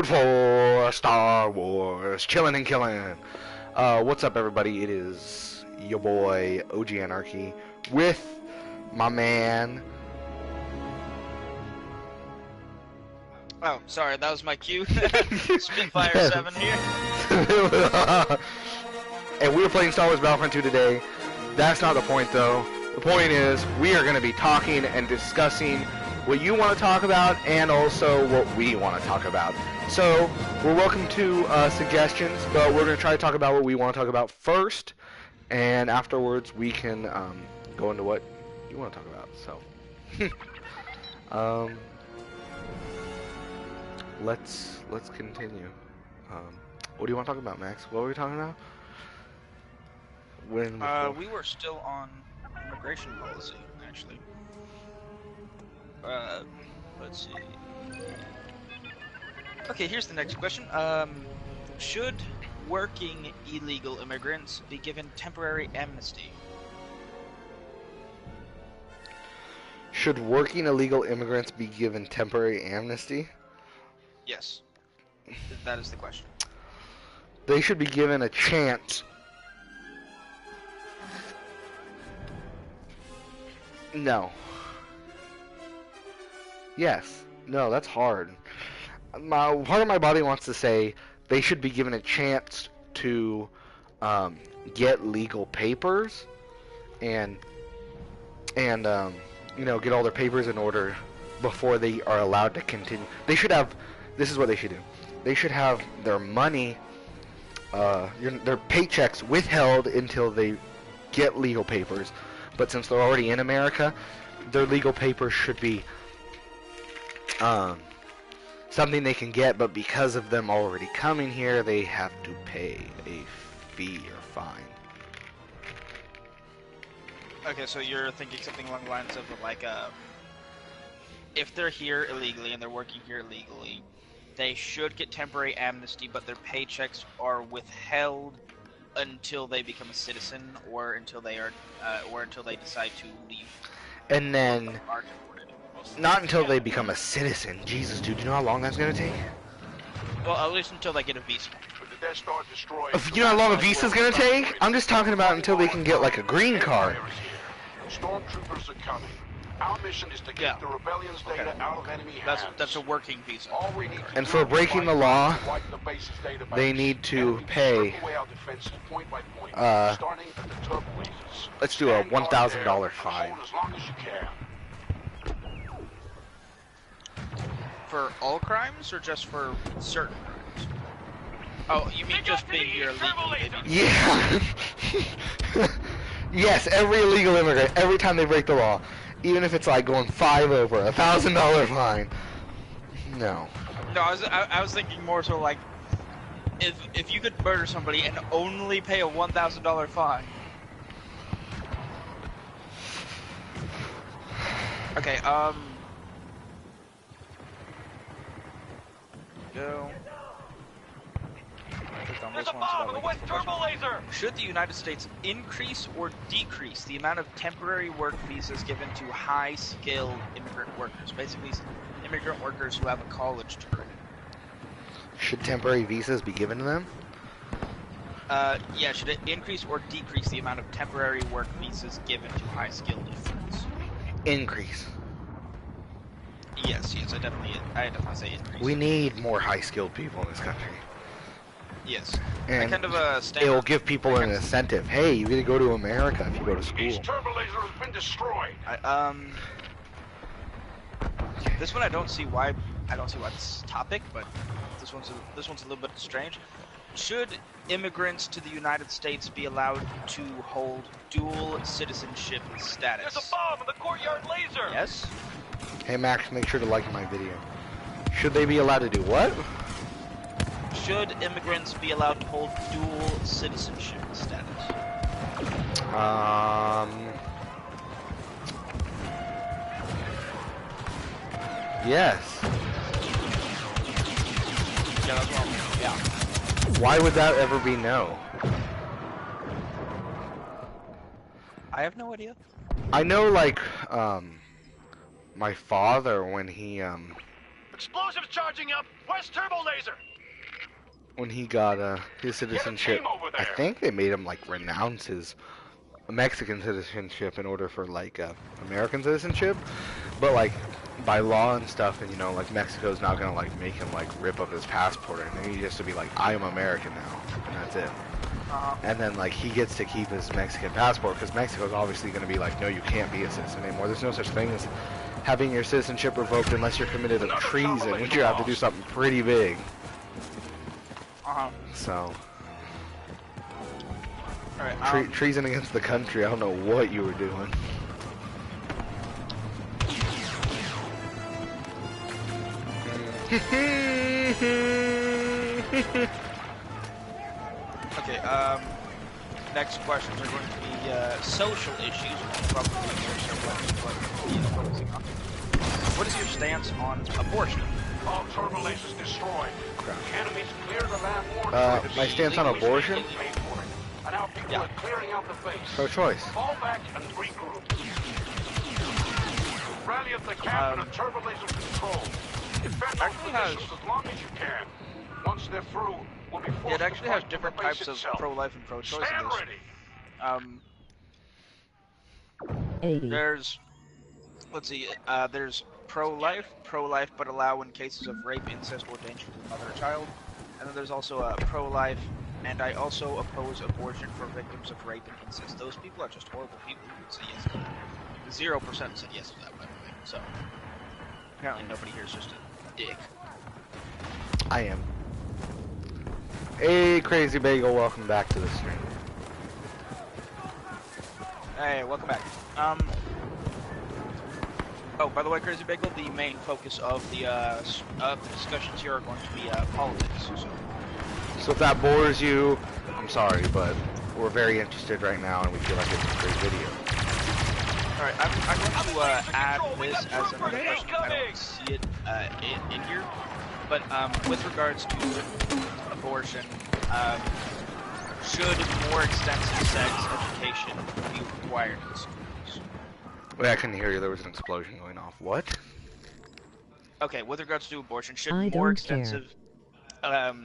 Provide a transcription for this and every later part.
episode 4, Star Wars, Chillin and Killin. What's up, everybody? It is your boy, OGAnarchy, with my man... Oh, sorry, that was my cue. Spitfire 7 here. And we were playing Star Wars Battlefront 2 today. That's not the point, though. The point is, we are going to be talking and discussing what you want to talk about and also what we want to talk about. So, we're welcome to suggestions, but we're going to try to talk about what we want to talk about first, and afterwards we can go into what you want to talk about. So, let's continue. What do you want to talk about, Max? What were we talking about? We were still on immigration policy, actually. Let's see. Okay, here's the next question. Should working illegal immigrants be given temporary amnesty? Should working illegal immigrants be given temporary amnesty? Yes. That is the question. They should be given a chance. No. Yes. No, that's hard. Part of my body wants to say they should be given a chance to get legal papers and you know, get all their papers in order before they are allowed to continue. They should have. This is what they should do. They should have their money, their paychecks withheld until they get legal papers. But since they're already in America, their legal papers should be something they can get, but because of them already coming here, they have to pay a fee or fine. Okay, so you're thinking something along the lines of like, if they're here illegally and they're working here illegally, they should get temporary amnesty, but their paychecks are withheld until they become a citizen, or until they are, or until they decide to leave. And then, not until they become a citizen. Jesus, dude, do you know how long that's gonna take? Well, at least until they get a visa. You know how long a visa's gonna take? I'm just talking about until they can get like a green card. Stormtroopers are coming. Our mission is to get the rebellion's data out of enemy hands. That's a working visa. And for breaking the law, they need to pay. Let's do a $1,000 fine. For all crimes, or just for certain crimes? Oh, you mean just being here illegally? Yeah. Yes, every illegal immigrant, every time they break the law. Even if it's like going 5 over, $1,000 fine. No. No, I was thinking more so like, if you could murder somebody and only pay a $1,000 fine. Okay, go. There's a bomb in the west turbo laser! Should the United States increase or decrease the amount of temporary work visas given to high-skilled immigrant workers? Basically, immigrant workers who have a college degree. Should temporary visas be given to them? Yeah, should it increase or decrease the amount of temporary work visas given to high-skilled immigrants? Increase. Yes, I definitely say increase. We need more high-skilled people in this country. Yes. And kind of it will give people an incentive. Hey, you get to go to America if you go to school. Each turbo laser has been destroyed. This one I don't see why this topic, but this one's a little bit strange. Should immigrants to the United States be allowed to hold dual citizenship status? There's a bomb in the courtyard laser. Yes. Hey Max, make sure to like my video. Should they be allowed to do what? Should immigrants be allowed to hold dual citizenship status? Yes. Yeah, that's wrong. Yeah. Why would that ever be no? I have no idea. I know, like, my father, when he Explosives charging up. West turbo laser. When he got his citizenship, I think they made him like renounce his Mexican citizenship in order for like American citizenship, but like by law and stuff, and you know, like Mexico's not gonna like make him like rip up his passport, and he has to be like, I am American now, and that's it. And then like he gets to keep his Mexican passport because Mexico's obviously gonna be like, no, you can't be a citizen anymore. There's no such thing as having your citizenship revoked unless you're committed of treason, which you have to do something pretty big. So. Alright, treason against the country, I don't know what you were doing. Okay, next questions are going to be social issues, probably more so what we're focusing on. What is your stance on abortion? All turbo lasers destroyed. The enemies clear the land more. My stance on abortion? And now people are clearing out the base. Pro-choice. Fall back and regroup. Rally at the camp and turbo laser control. Defend those positions as long as you can. Once they're through, we'll be forced it actually to has fight different the base types of itself. pro-life and pro-choice Stand in this. ready. There's, let's see, there's pro-life but allow in cases of rape, incest, or danger to the mother or child. And then there's also pro-life, and I also oppose abortion for victims of rape and incest. Those people are just horrible people who would say yes to that. 0% said yes to that, by the way. So, apparently nobody here is just a dick. I am. Hey, Crazy Bagel, welcome back to the stream. Hey, welcome back. Oh, by the way, Crazy Bagel, the main focus of the discussions here are going to be politics. So if that bores you, I'm sorry, but we're very interested right now, and we feel like it's a great video. Alright, I'm going to add this as another question. I don't see it in here. But with regards to abortion, should more extensive sex education be required in schools? Wait, I couldn't hear you. There was an explosion going off. What? Okay, with regards to abortion, should more extensive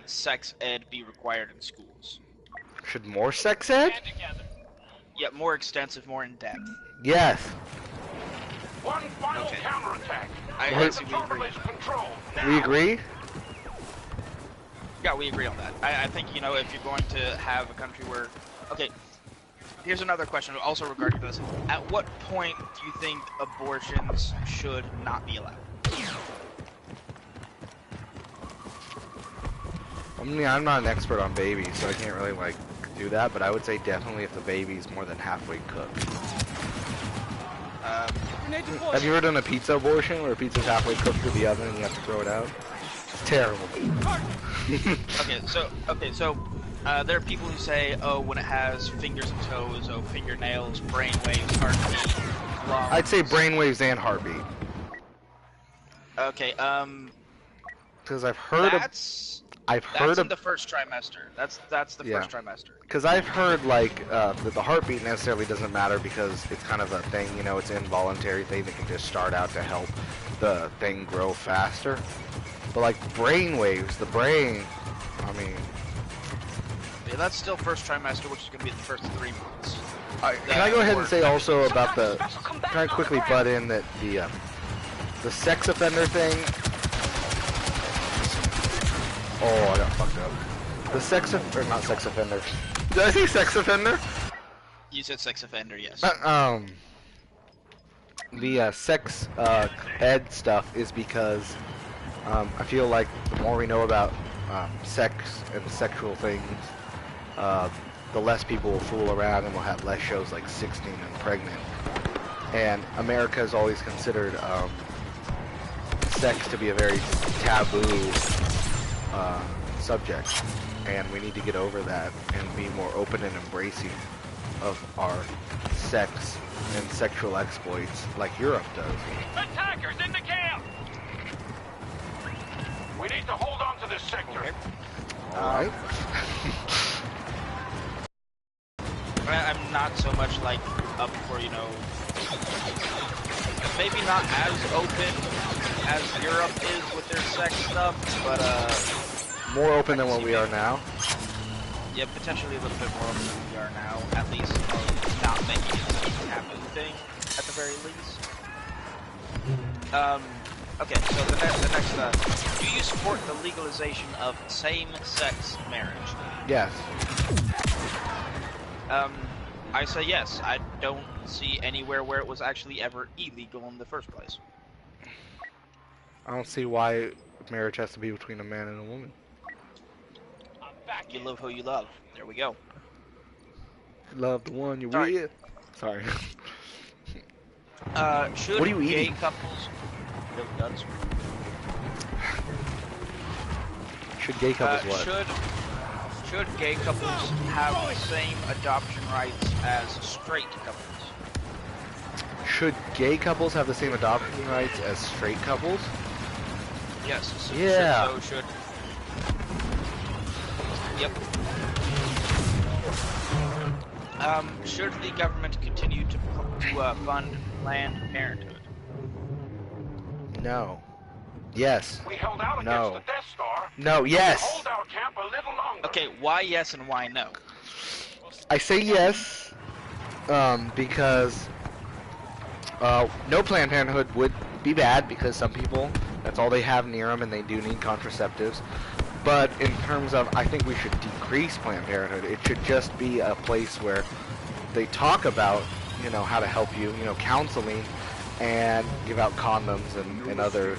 sex ed be required in schools? Should more sex ed? Yeah, more extensive, more in-depth. Yes. One final counterattack. I see we agree. We agree? Yeah, we agree on that. I think, you know, if you're going to have a country where... Okay, here's another question also regarding this. At what point do you think abortions should not be allowed? I mean, I'm not an expert on babies, so I can't really, like, do that, but I would say definitely if the baby's more than halfway cooked. Have you ever done a pizza abortion where a pizza's halfway cooked through the oven and you have to throw it out? It's terrible. Okay, so there are people who say, oh, when it has fingers and toes, oh, fingernails, brainwaves, heartbeat, lungs. I'd say brainwaves and heartbeat. Okay, because I've heard that's in the first trimester. That's the first trimester. Because I've heard like that the heartbeat necessarily doesn't matter because it's kind of a thing, you know, it's an involuntary thing that can just start out to help the thing grow faster. But like brainwaves, the brain, I mean. Yeah, that's still first trimester, which is going to be the first 3 months. Can I go ahead and say also about the? Can I quickly butt in that the sex offender thing? Oh, I got fucked up. The not sex offender. Did I say sex offender? You said sex offender, yes. The sex ed stuff is because I feel like the more we know about sex and sexual things, the less people will fool around and we'll have less shows like 16 and Pregnant. And America has always considered sex to be a very taboo subject, and we need to get over that and be more open and embracing of our sex and sexual exploits like Europe does. Attackers in the camp! We need to hold on to this sector. Okay. Alright. I'm not so much like up for, you know, maybe not as open as Europe is with their sex stuff, but More open than what we are now. yeah, potentially a little bit more open than we are now. At least not making it such a taboo thing, at the very least. Okay, so the next, do you support the legalization of same-sex marriage? Yes. I say yes. I don't see anywhere where it was actually ever illegal in the first place. I don't see why marriage has to be between a man and a woman. You love who you love. There we go. Love the one you're Sorry. with. Sorry. Should What are you gay eating? couples... Really does. Should gay couples what? Should gay couples have the same adoption rights as straight couples? Should gay couples have the same adoption rights as straight couples? Yes. So, Yeah. Should. Yep. Should the government continue to fund Planned Parenthood? No. Yes. We held out No. against the Death Star. No. Yes. Hold our camp a little longer. Okay, why yes and why no? I say yes, because no Planned Parenthood would be bad because some people, that's all they have near them and they do need contraceptives. But in terms of, I think we should decrease Planned Parenthood. It should just be a place where they talk about, you know, how to help you, you know, counseling, and give out condoms and other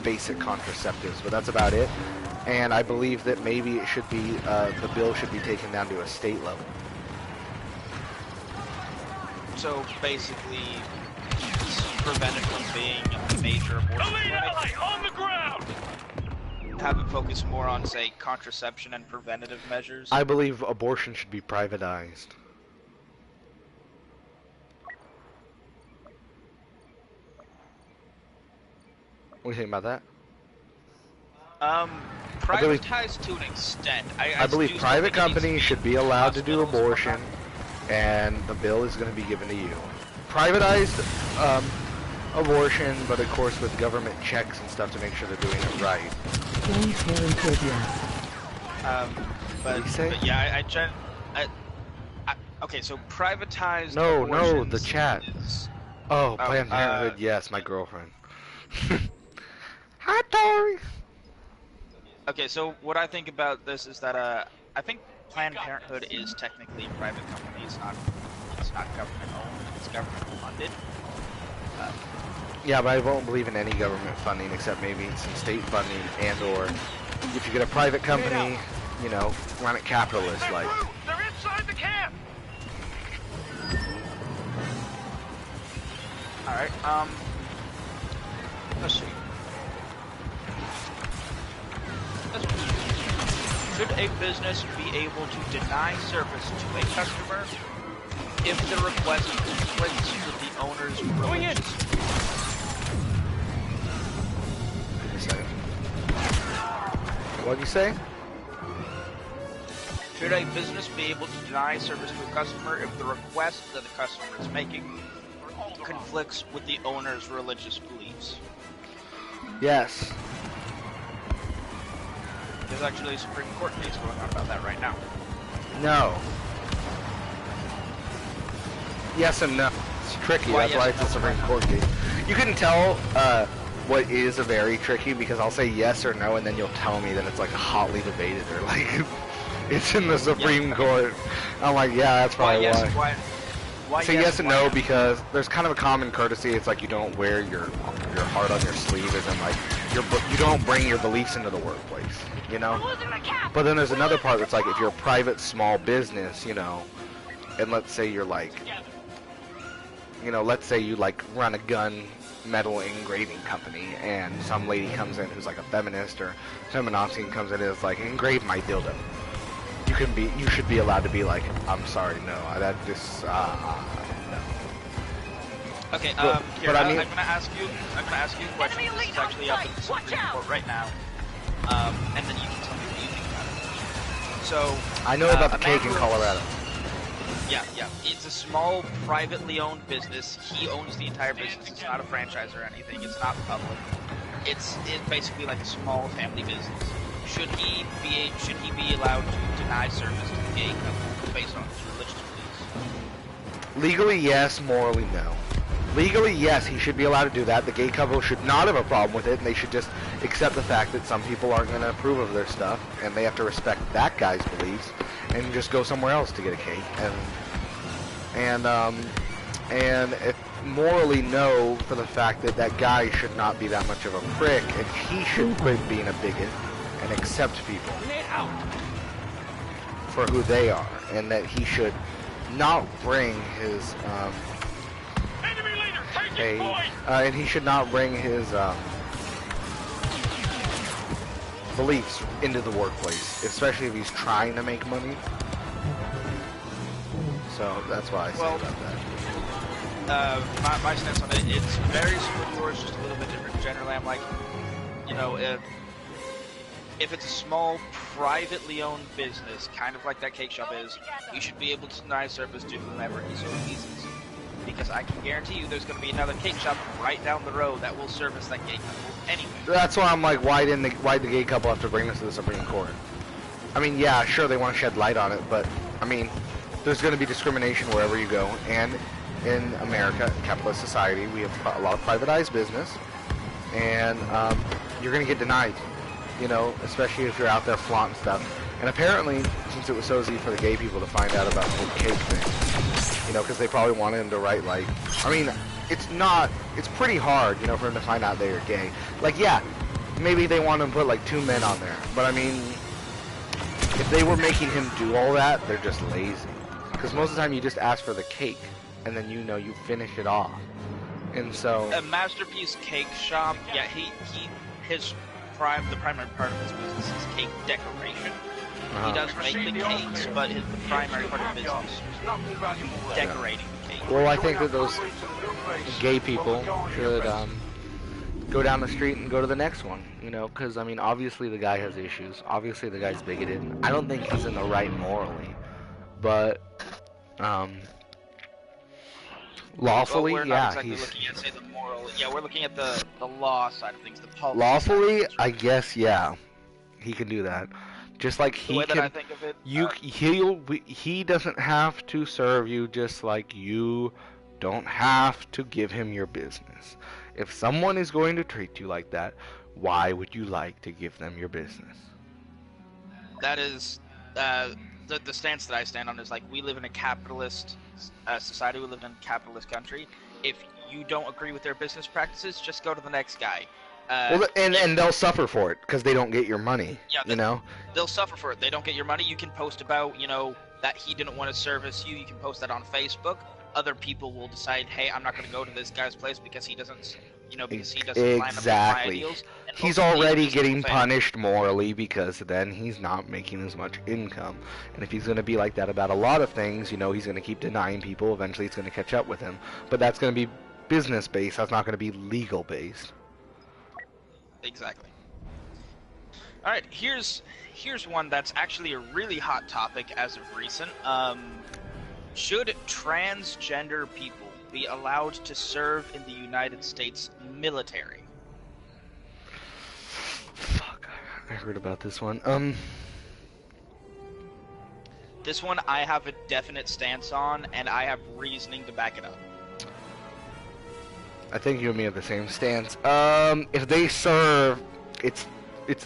basic contraceptives. But that's about it. And I believe that maybe it should be, the bill should be taken down to a state level. So basically, prevent it from being a major abortion clinic. On the ground! Have it focus more on, say, contraception and preventative measures. I believe abortion should be privatized. What do you think about that? Privatized to an extent. I believe do still private think it needs to companies be should be allowed to do hospitals, abortion, and the bill is going to be given to you. Privatized abortion, but of course with government checks and stuff to make sure they're doing it right. But, What do you say? but yeah, okay, so privatized No, abortions the chat. is- Oh, Planned Parenthood, yes, my girlfriend. Hi, Tori. Okay, so what I think about this is that I think Planned Parenthood is technically a private company. It's not government owned. It's government funded. Yeah, but I won't believe in any government funding except maybe some state funding and/or if you get a private company, you know, run it capitalist like. They're inside the camp! All right. Let's see. Should a business be able to deny service to a customer if the request conflicts with the owner's religious? What'd you say? Should a business be able to deny service to a customer if the request that the customer is making conflicts with the owner's religious beliefs? Yes. There's actually a Supreme Court case going on about that right now. No. Yes and no. It's tricky. Why That's why yes it's a and no? Supreme Court case. You can tell what is a very tricky because I'll say yes or no, and then you'll tell me that it's like hotly debated or like it's in the Supreme Court. I'm like, yeah, that's Why probably yes? why. Why Say yes and why no because there's kind of a common courtesy. It's like you don't wear your heart on your sleeve, as in like you don't bring your beliefs into the workplace, you know. But then there's another part that's like if you're a private small business, you know, and let's say you're like, you know, let's say you like run a gun metal engraving company, and some lady comes in who's like a feminist or feminazi and comes in and is like, engrave my dildo. You should be allowed to be like, I'm sorry, no, no. Okay, But here, I mean- I'm gonna ask you a question. This is actually up in the Supreme Court right now. And then you can tell me what you think about it. So, I know about the a man cake in who- Colorado. Yeah. It's a small, privately owned business. He owns the entire business. It's not a franchise or anything. It's not public. it's basically like a small family business. Should he be allowed to deny service to the gay couple based on his religious beliefs? Legally, yes. Morally, no. Legally, yes, he should be allowed to do that. The gay couple should not have a problem with it, and they should just accept the fact that some people aren't going to approve of their stuff, and they have to respect that guy's beliefs, and just go somewhere else to get a cake. And if morally, no, for the fact that that guy should not be that much of a prick, and he should quit being a bigot and accept people for who they are, and that he should not bring his and he should not bring his beliefs into the workplace, especially if he's trying to make money. So that's why I say about that. My stance on it, it's very similar to yours, just a little bit different. Generally, I'm like, you know, if it's a small, privately owned business, kind of like that cake shop is, you should be able to deny service to whomever he so pleases. Because I can guarantee you there's going to be another cake shop right down the road that will service that gay couple anyway. That's why I'm like, why did the gay couple have to bring this to the Supreme Court? I mean, yeah, sure, they want to shed light on it, but, I mean, there's going to be discrimination wherever you go, and in America, capitalist society, we have a lot of privatized business, and you're going to get denied, you know, especially if you're out there flaunting stuff. And apparently, since it was so easy for the gay people to find out about the whole cake thing, you know, because they probably wanted him to write, like, I mean, it's pretty hard, you know, for him to find out they were gay. Like, yeah, maybe they want him to put, like, 2 men on there, but I mean, if they were making him do all that, they're just lazy. Because most of the time you just ask for the cake, and then, you know, you finish it off. And so... A Masterpiece Cake Shop, yeah, the primary part of his business is cake decoration. He does make the cakes, but the primary part of the business is decorating the cake. Well, I think that those gay people should go down the street and go to the next one, you know, because, I mean, obviously the guy has issues. Obviously the guy's bigoted. I don't think he's in the right morally, but lawfully, well, we're yeah, not exactly looking at, say, the moral. Yeah, we're looking at the law side of things, the policy. Lawfully, I guess, yeah, he can do that. Just like he the way can, that I think of it, he doesn't have to serve you, just like you don't have to give him your business. If someone is going to treat you like that, why would you like to give them your business? That is the stance that I stand on is like, we live in a capitalist society, we live in a capitalist country. If you don't agree with their business practices, just go to the next guy. Well, and they'll suffer for it because they don't get your money. Yeah, you know, they'll suffer for it. They don't get your money. You can post about, you know, that he didn't want to service you. You can post that on Facebook. Other people will decide, hey, I'm not going to go to this guy's place because he doesn't, you know, because he doesn't line up with my ideals. And he's already getting punished morally because then he's not making as much income. And if he's going to be like that about a lot of things, you know, he's going to keep denying people. Eventually, it's going to catch up with him. But that's going to be business based. That's not going to be legal based. Exactly. All right, here's one that's actually a really hot topic as of recent. Should transgender people be allowed to serve in the United States military? Fuck, I heard about this one. This one I have a definite stance on, and I have reasoning to back it up. I think you and me have the same stance. If they serve, it's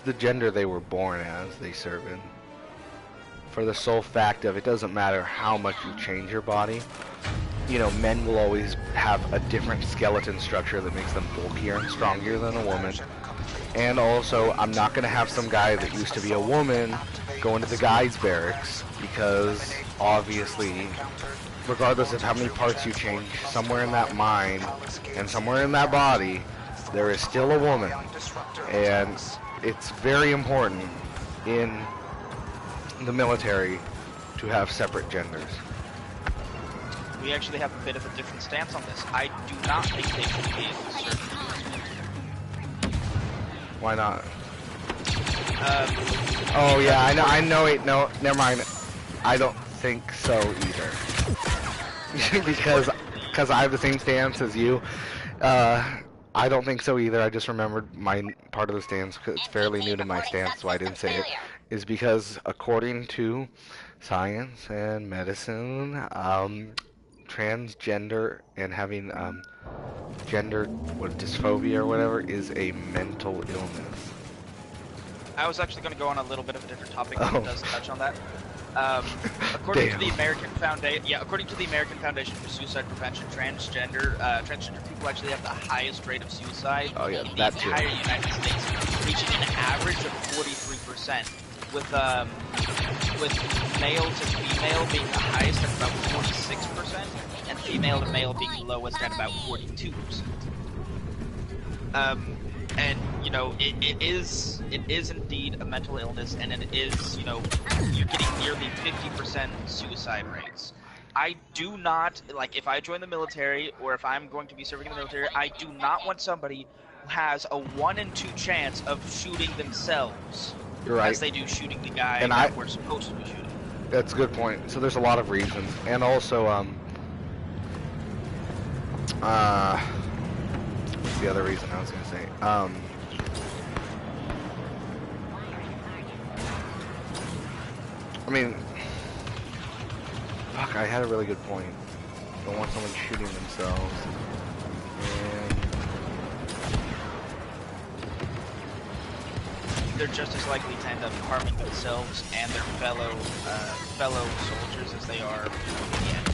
the gender they were born as they serve in. For the sole fact of it doesn't matter how much you change your body. You know, men will always have a different skeleton structure that makes them bulkier and stronger than a woman. And also, I'm not going to have some guy that used to be a woman go into the guys' barracks because, obviously, regardless of how many parts you change, somewhere in that mind and somewhere in that body, there is still a woman. And it's very important in the military to have separate genders. We actually have a bit of a different stance on this. I do not think they should be able to serve. Why not? Oh yeah, I know. Wait, no, never mind. I don't think so either. because I have the same stance as you. I I don't think so either. I just remembered my part of the stance, 'cause it's fairly new to my stance, so I didn't say it. Is because according to science and medicine, transgender and having gender dysphoria or whatever is a mental illness. I was actually going to go on a little bit of a different topic that does touch on that. According to the American Foundation for Suicide Prevention, transgender people actually have the highest rate of suicide in the entire United States, reaching an average of 43%, with male to female being the highest at about 46%, and female to male being the lowest at about 42%. And you know, it is indeed a mental illness, and it is, you know, you're getting nearly 50% suicide rates. I do not, like, if I join the military, or if I'm going to be serving in the military, I do not want somebody who has a 1 in 2 chance of shooting themselves, as they do shooting the guy that we're supposed to be shooting. That's a good point. So there's a lot of reasons, and also what's the other reason I was going to say? I mean, fuck, I had a really good point. Don't want someone shooting themselves. And they're just as likely to end up harming themselves and their fellow soldiers as they are in the end,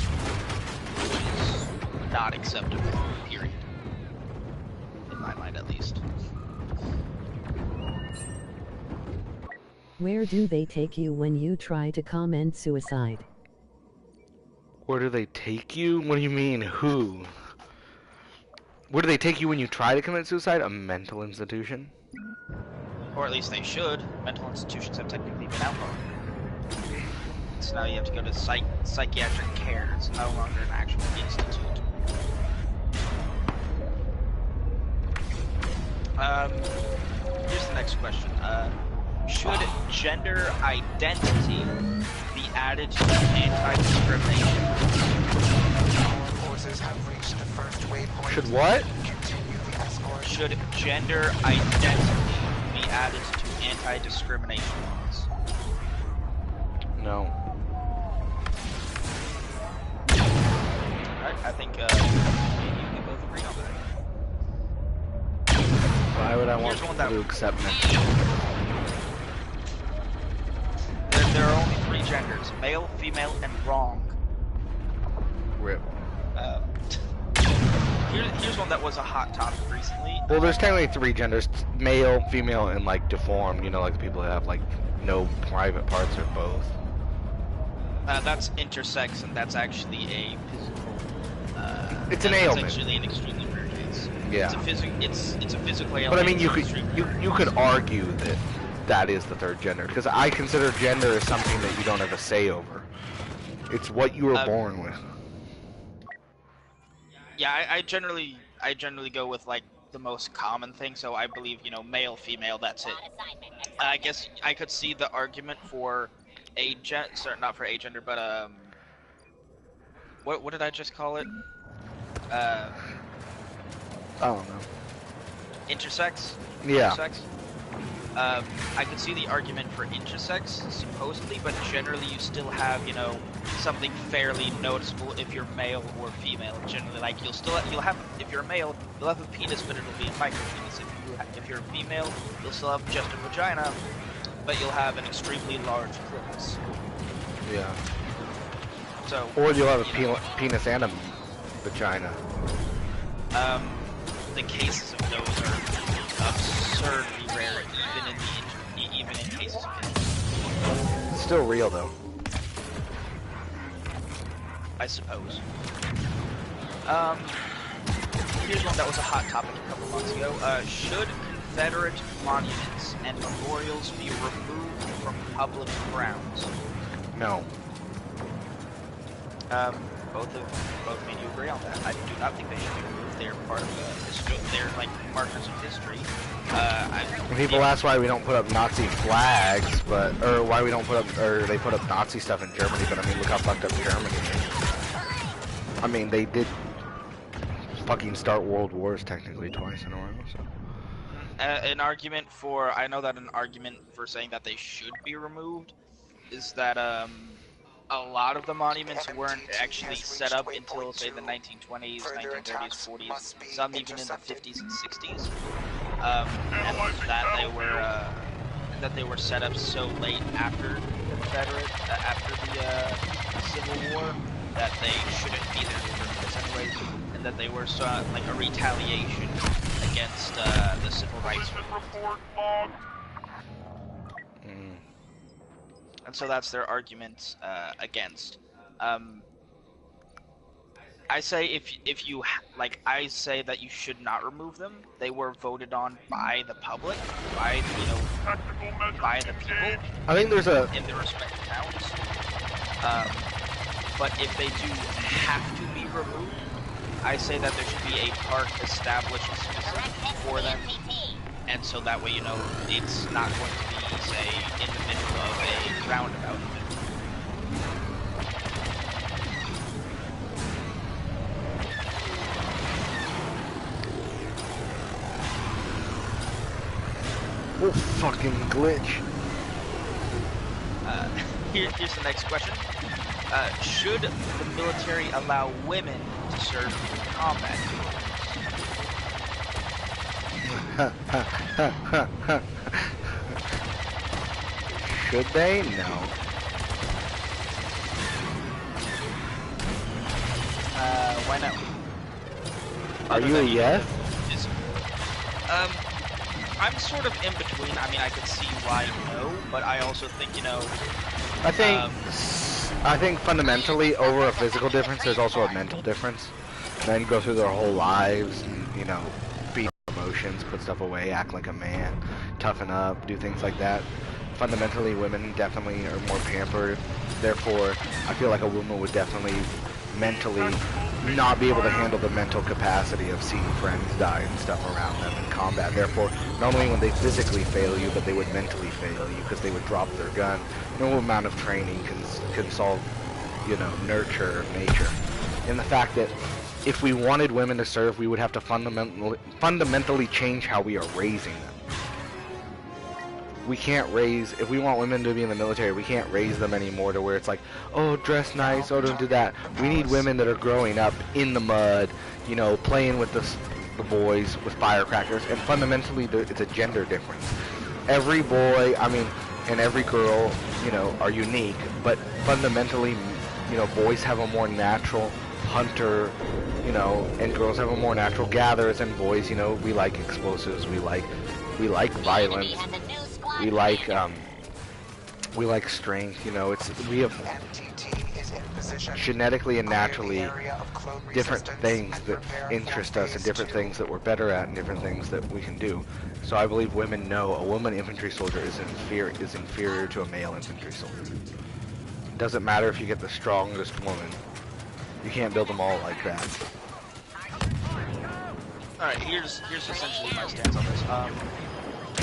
which is not acceptable, period. In my mind, at least. Where do they take you when you try to commit suicide? where do they take you? What do you mean, who? Where do they take you when you try to commit suicide? A mental institution? Or at least they should. Mental institutions have technically been outlawed. So now you have to go to psychiatric care. It's no longer an actual institute. Here's the next question. Should gender identity be added to anti-discrimination? Forces have reached the first waypoint. Should what? Continue the escort. Should gender identity be added to anti-discrimination laws? No. Alright, I think you can both agree on that. Why would I want Here's one people that- to accept me? There are only 3 genders: male, female, and wrong. Rip. Here's one that was a hot topic recently. Well, there's technically 3 genders: male, female, and like deformed. You know, like the people who have like no private parts or both. That's intersex, and that's actually a physical. It's an that's ailment. actually an extremely rare case. Yeah. It's a physical ailment. But I mean, you it's could extremely you rare. could argue that that is the 3rd gender, because I consider gender as something that you don't have a say over. It's what you were born with. Yeah, I generally go with like the most common thing. So I believe, you know, male, female. That's it. I guess I could see the argument for sorry, not for agender, but what did I just call it? I don't know. Intersex? Yeah. Intersex? I could see the argument for intersex, supposedly, but generally you still have, you know, something fairly noticeable if you're male or female. Generally, like, you'll have, if you're a male, you'll have a penis, but it'll be a micro penis. If you're a female, you'll still have just a vagina, but you'll have an extremely large clitoris. Yeah. So. Or you'll have a penis and a vagina. The cases of those are absurdly rare, even in cases of interest. It's still real though. I suppose. Here's one that was a hot topic a couple months ago. Should Confederate monuments and memorials be removed from public grounds? No. Both me do agree on that. I do not think they should be removed. They're part of history. They're like markers of history. When people ask why we don't put up Nazi flags, or why we don't put up, or they put up Nazi stuff in Germany, but I mean, look how fucked up Germany is. I mean, they did fucking start world wars technically twice in a row. So. An argument for I know that an argument for saying that they should be removed is that a lot of the monuments weren't actually set up until say the 1920s, 1930s, 40s, some even in the 50s and 60s, and that they were set up so late after the Confederate after the Civil War that they shouldn't be there in the first place anyways, and that they were like a retaliation against the civil rights movement. And so that's their argument against. I say if you like, I say that you should not remove them. They were voted on by the public, by by the people. I think there's a in their respective towns. But if they do have to be removed, I say that there should be a park established specifically for them, and so that way it's not going to be say in the middle of a roundabout. Oh, fucking glitch. Here's the next question. Should the military allow women to serve in combat? Should they? No. Why not? Are you a yes? I'm sort of in between. I mean, I could see why no, but I also think, I think fundamentally, over a physical difference, there's also a mental difference. Men go through their whole lives, and, beat emotions, put stuff away, act like a man, toughen up, do things like that. Fundamentally, women definitely are more pampered. Therefore, I feel like a woman would definitely mentally not be able to handle the mental capacity of seeing friends die and stuff around them in combat. Therefore, not only would they physically fail you, but they would mentally fail you because they would drop their gun. No amount of training can solve, nurture of nature. And the fact that if we wanted women to serve, we would have to fundamentally change how we are raising them. We can't raise, if we want women to be in the military, we can't raise them anymore to where it's like, oh, dress nice, oh, don't do that. We need women that are growing up in the mud, playing with the boys with firecrackers, and fundamentally it's a gender difference. Every boy, and every girl, are unique, but fundamentally, boys have a more natural hunter, and girls have a more natural gatherers, and boys, we like explosives, we like violence. We like strength, we have genetically and naturally different things that interest us and different things that we're better at and different things that we can do. So I believe women know a woman infantry soldier is inferior to a male infantry soldier. It doesn't matter if you get the strongest woman. You can't build them all like that. Alright, here's essentially my stance on this.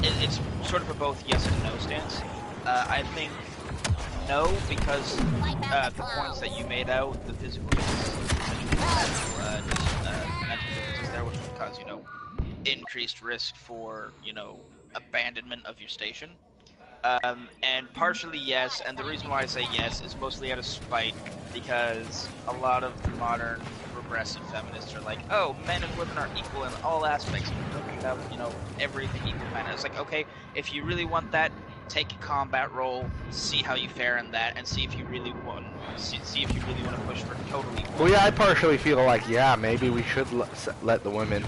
It's sort of a both yes and no stance. I think no, because the points that you made out, the physical mental differences there, which would cause, increased risk for, abandonment of your station. And partially yes, and the reason why I say yes is mostly out of spite, because a lot of modern progressive feminists are like, oh, men and women are equal in all aspects, and talking about, everything equal men. It's like, okay, if you really want that, take a combat role, see how you fare in that, and see if you really want to push for total equality. Well, yeah, I partially feel like, yeah, maybe we should let the women,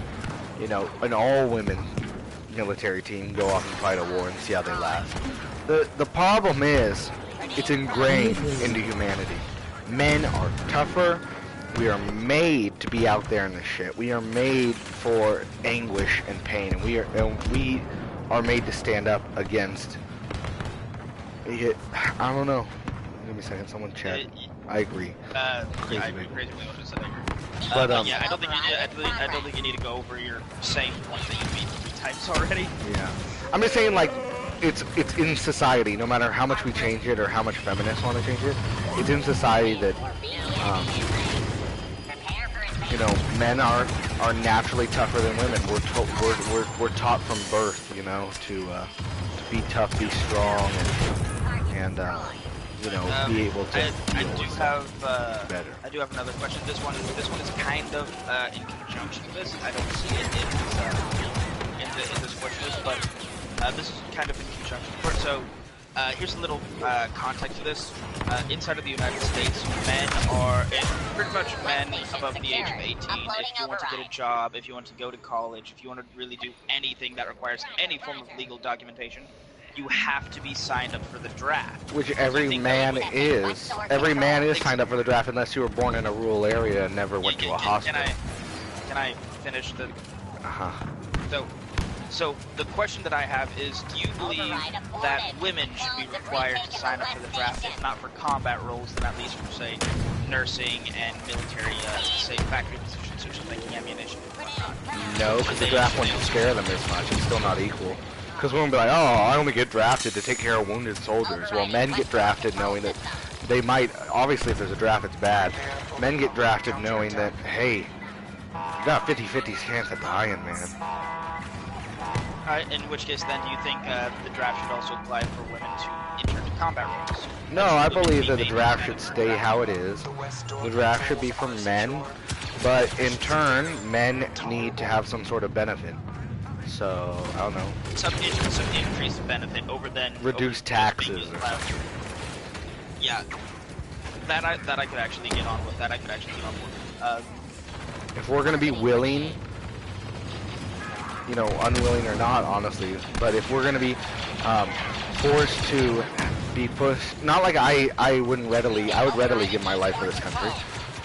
an all-women military team go off and fight a war and see how they last. The problem is, it's ingrained into humanity. Men are tougher. We are made to be out there in the shit. We are made for anguish and pain, and we are made to stand up against. I don't know. Give me a second. Someone chat. I agree. I agree. But yeah, I don't think you need to go over your same point that you made 3 times already. Yeah, I'm just saying, like, it's in society. No matter how much we change it or how much feminists want to change it, it's in society that you know, men are naturally tougher than women. We're taught from birth, you know, to be tough, be strong, and you know, be able to. I do have better. I do have another question. This one is kind of in conjunction with this. I don't see it in this question list, but this is kind of in conjunction. So here's a little context to this. Inside of the United States, men are pretty much men above the age of 18. If you want to get a job, if you want to go to college, if you want to really do anything that requires any form of legal documentation, you have to be signed up for the draft. Which every man is. Every man is signed up for the draft unless you were born in a rural area and never went to a hospital. Can I finish the... Uh-huh. So the question that I have is, do you believe that women should be required to sign up for the draft, if not for combat roles, then at least for, say, nursing and military, say, factory positions such as making ammunition and whatnot? No, because the draft wouldn't scare them as much. It's still not equal. Because women be like, oh, I only get drafted to take care of wounded soldiers. Well, men get drafted knowing that they might, obviously if there's a draft it's bad. Men get drafted knowing that, hey, you got a 50-50 chance of dying, man. In which case, then, do you think the draft should also apply for women to enter into combat roles? No, I believe that the draft should stay how it is. The draft should be for men, but in turn, men need to have some sort of benefit. So, I don't know. Some increased benefit over then... Reduced taxes. Yeah. That I could actually get on with. If we're going to be willing, you know, unwilling or not, honestly, but if we're going to be forced to be pushed, not like I would readily give my life for this country,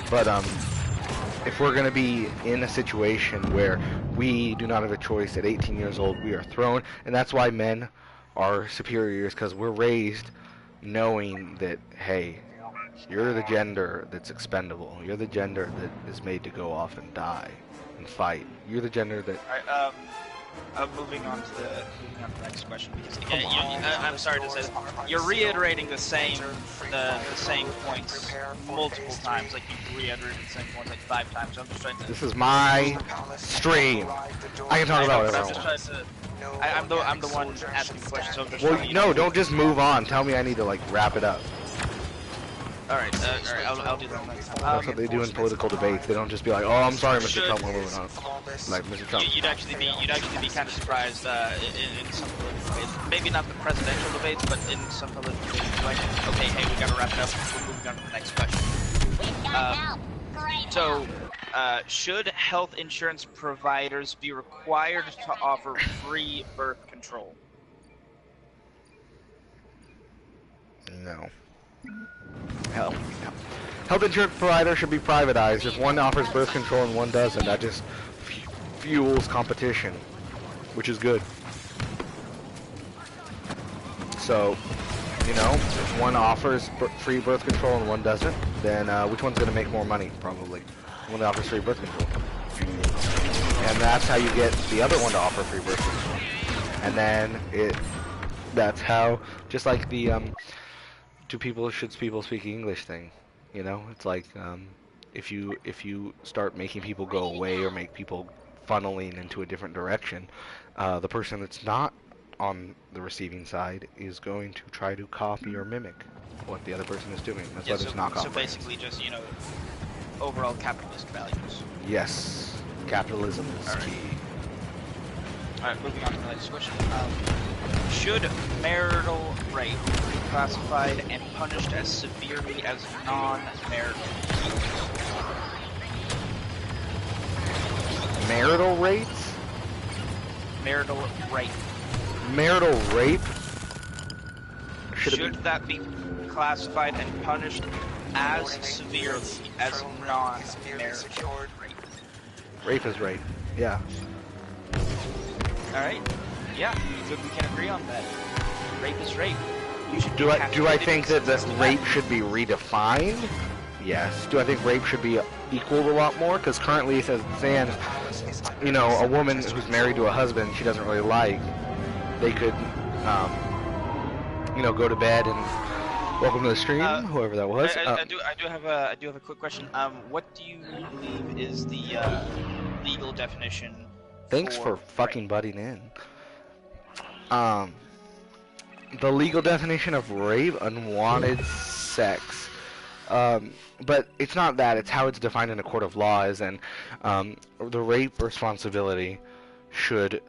but if we're going to be in a situation where we do not have a choice at 18 years old, we are thrown, and that's why men are superiors, because we're raised knowing that, hey, you're the gender that's expendable, you're the gender that is made to go off and die and fight, you're the gender that... Moving on to the next question, because again, I'm sorry to say this, you're reiterating the same points multiple times. Like you reiterated the same points like 5 times. So I'm just trying to. This is my stream. I can talk about it. I'm just trying to. I'm the one asking the question. So I'm just well, no, don't just move on. Tell me I need to like wrap it up. All right. I'll do that next time. That's what they do in political debates. They don't just be like, "Oh, I'm sorry, Mr. Trump, we're moving on." Like Mr. Trump. You'd actually be kind of surprised in some political debates. Maybe not the presidential debates, but in some political debates, like, okay, hey, we gotta wrap it up. We're moving on to the next question. So, should health insurance providers be required to offer free birth control? No. Hell, no. Health insurance providers should be privatized. If one offers birth control and one doesn't, that just fuels competition, which is good. So, you know, if one offers free birth control and one doesn't, then which one's going to make more money? Probably the one that offers free birth control. And that's how you get the other one to offer free birth control. And then that's how, just like the should people speak English thing, you know, it's like if you start making people go away or make people funneling into a different direction, the person that's not on the receiving side is going to try to copy or mimic what the other person is doing. That's why there's knockoff. So basically, just, you know, overall capitalist values. Yes, capitalism is key. Alright, moving on to the next question. Should marital rape be classified and punished as severely as non-marital? Marital rates? Marital rape. Marital rape? Should that be classified and punished as severely as non-marital rape? Rape is rape. Yeah. Alright. Yeah, good, we can agree on that. Rape is rape. Do I think that rape should be redefined? Yes. Do I think rape should be equal a lot more? Because currently, as it stands, you know, a woman who's married to a husband she doesn't really like, they could, you know, go to bed and Welcome to the stream, whoever that was. I do have a quick question. What do you believe is the legal definition? Thanks for fucking butting in. The legal definition of rape, unwanted sex. But it's not that, it's how it's defined in a court of law, as in, the rape responsibility should,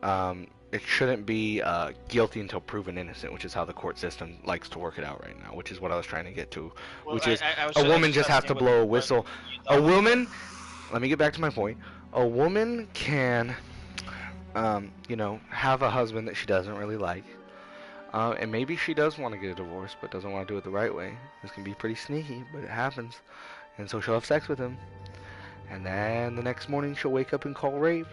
it shouldn't be, guilty until proven innocent, which is how the court system likes to work it out right now, which is what I was trying to get to, which is, a woman just has to blow a whistle. A woman, let me get back to my point, a woman can, you know, have a husband that she doesn't really like, and maybe she does want to get a divorce, but doesn't want to do it the right way. This can be pretty sneaky, but it happens. And so she'll have sex with him. And then the next morning she'll wake up and call rape.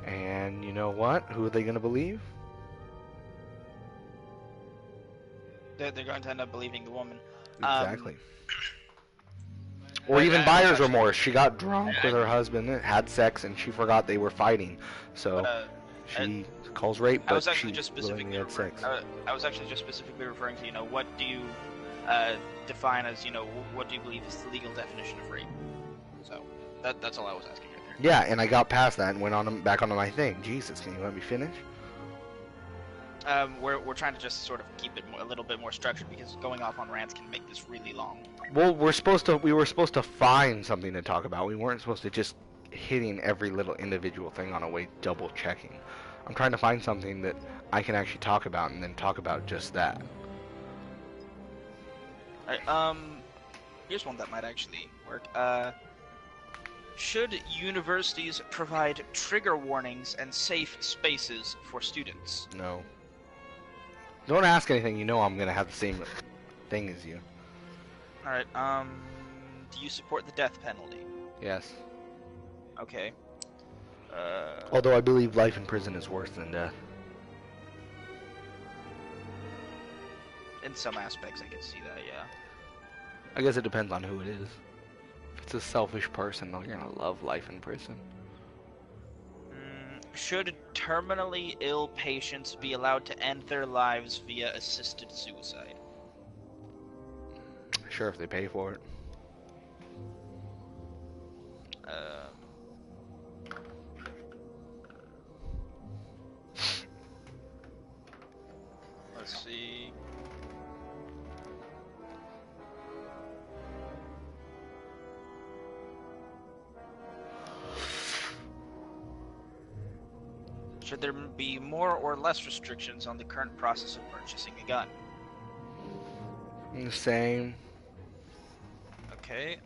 And you know what? Who are they going to believe? They're going to end up believing the woman. Exactly. Or even buyer's remorse. She got drunk with her husband, had sex, and she forgot they were fighting. So she calls rape, but she willingly had sex. I was actually just specifically referring to, you know, what do you define as, you know, what do you believe is the legal definition of rape? So that's all I was asking right there. Yeah, and I got past that and went on back onto my thing. Jesus, can you let me finish? We're trying to just sort of keep it a little bit more structured, because going off on rants can make this really long. Well, we were supposed to find something to talk about. We weren't supposed to just hitting every little individual thing on a way, double checking. I'm trying to find something that I can actually talk about and then talk about just that. Alright, here's one that might actually work. Should universities provide trigger warnings and safe spaces for students? No. Don't ask anything, you know I'm gonna have the same thing as you. Alright, do you support the death penalty? Yes. Okay. Although I believe life in prison is worse than death. In some aspects I can see that, yeah. I guess it depends on who it is. If it's a selfish person, they're gonna love life in prison. Should terminally ill patients be allowed to end their lives via assisted suicide? Sure, if they pay for it. Let's see. Should there be more or less restrictions on the current process of purchasing a gun? The same. Okay,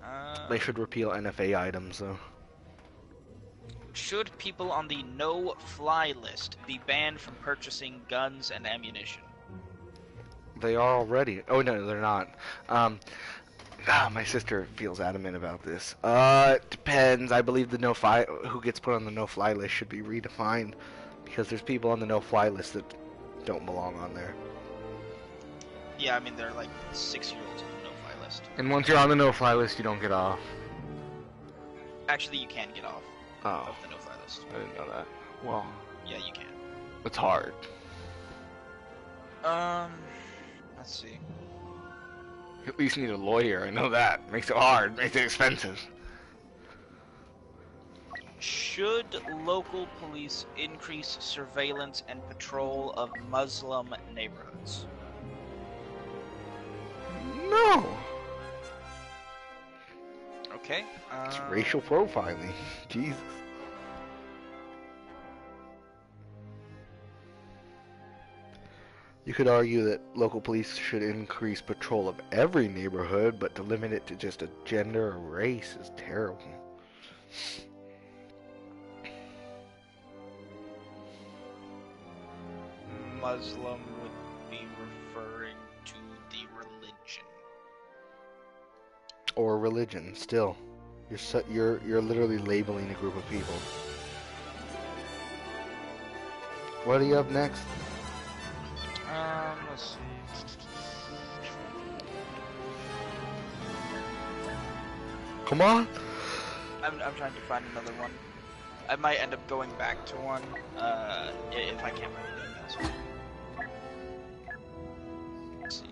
They should repeal NFA items, though. Should people on the no-fly list be banned from purchasing guns and ammunition? They are already. Oh, no, they're not. My sister feels adamant about this. It depends. I believe the no-fly, who gets put on the no-fly list should be redefined, because there's people on the no-fly list that don't belong on there. Yeah, I mean, they're like 6-year-olds on the no-fly list. And once you're on the no-fly list, you don't get off. Actually, you can get off of the no-fly list. I didn't know that. Well, yeah, you can. It's hard. Let's see. You at least need a lawyer, I know that. Makes it hard, makes it expensive. Should local police increase surveillance and patrol of Muslim neighborhoods? No! Okay. It's racial profiling. Jesus. You could argue that local police should increase patrol of every neighborhood, but to limit it to just a gender or race is terrible. Muslim would be referring to the religion. Or religion, still. You're literally labeling a group of people. What do you have next? Let's see. Come on! I'm trying to find another one. I might end up going back to one, if I can't find anything else. Let's see.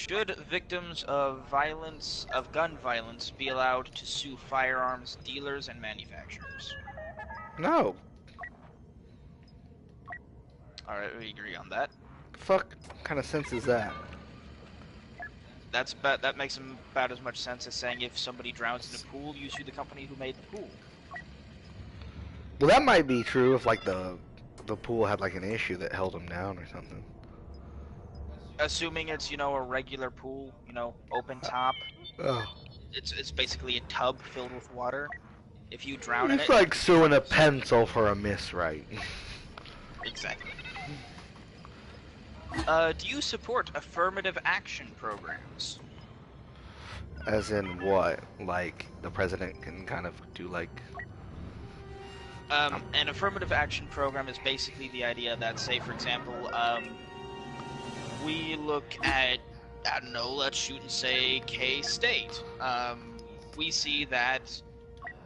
Should victims of gun violence, be allowed to sue firearms dealers and manufacturers? No. Alright, we agree on that. Fuck kind of sense is that? That makes about as much sense as saying if somebody drowns in a pool, you sue the company who made the pool. Well, that might be true if like the pool had like an issue that held them down or something. Assuming it's, a regular pool, open top. Oh. It's basically a tub filled with water. If you drown in it... It's like suing a pencil for a miswrite. Exactly. Do you support affirmative action programs? As in what? Like, the president can kind of do like... An affirmative action program is basically the idea that, say, for example, we look at, I don't know, let's shoot and say K-State. We see that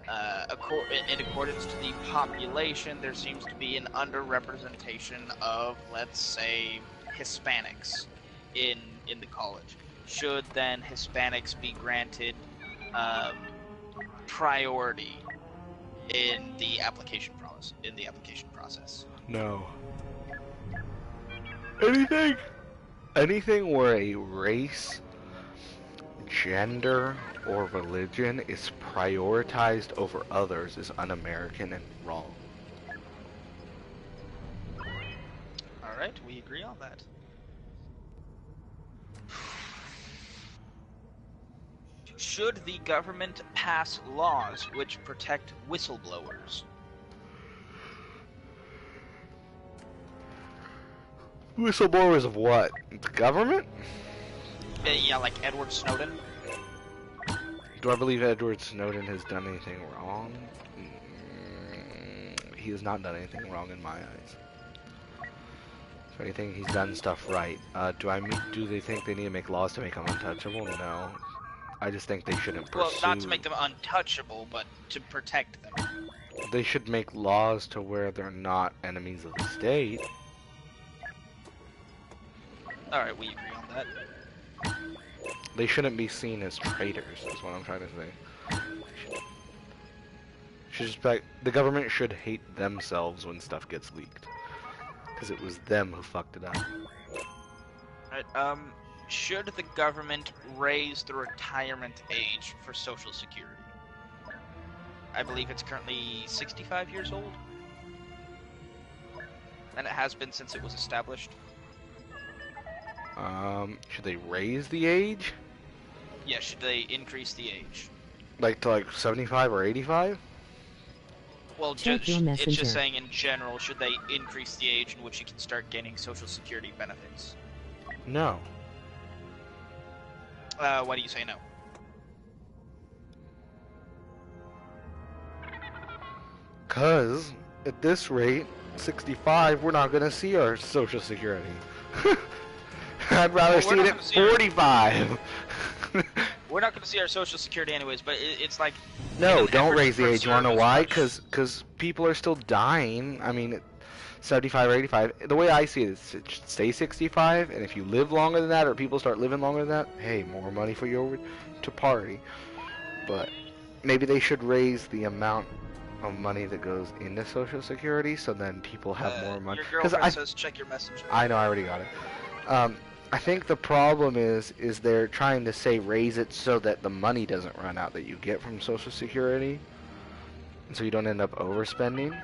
in accordance to the population, there seems to be an underrepresentation of, let's say, Hispanics in the college. Should then Hispanics be granted priority in the application process? No. Anything where a race, gender, or religion is prioritized over others is un-American and wrong. Alright, we agree on that. Should the government pass laws which protect whistleblowers? Whistleblowers of what? The government? Yeah, like Edward Snowden. Do I believe Edward Snowden has done anything wrong? He has not done anything wrong in my eyes. If anything, he's done stuff right. Do they think they need to make laws to make him untouchable? No. I just think they shouldn't pursue... Well, not to make them untouchable, but to protect them. They should make laws to where they're not enemies of the state. Alright, we agree on that. They shouldn't be seen as traitors, is what I'm trying to say. The government should hate themselves when stuff gets leaked. Because it was them who fucked it up. Alright, should the government raise the retirement age for Social Security? I believe it's currently 65 years old. And it has been since it was established. Should they raise the age? Yeah, should they increase the age? Like to like 75 or 85? Well, Check your it's messenger. just saying in general, should they increase the age in which you can start gaining Social Security benefits? No. Why do you say no? Cause at this rate, 65, we're not gonna see our Social Security. I'd rather see it at 45. We're not going to see our Social Security anyways, but it's like... No, don't raise the age. You wanna know why? Cause people are still dying. I mean, 75 or 85. The way I see it is it should stay 65, and if you live longer than that, or people start living longer than that, hey, more money for you over to party. But maybe they should raise the amount of money that goes into Social Security, so then people have more money. Your girlfriend says check your messenger. I know, I already got it. I think the problem is they're trying to say raise it so that the money doesn't run out that you get from Social Security, and so you don't end up overspending.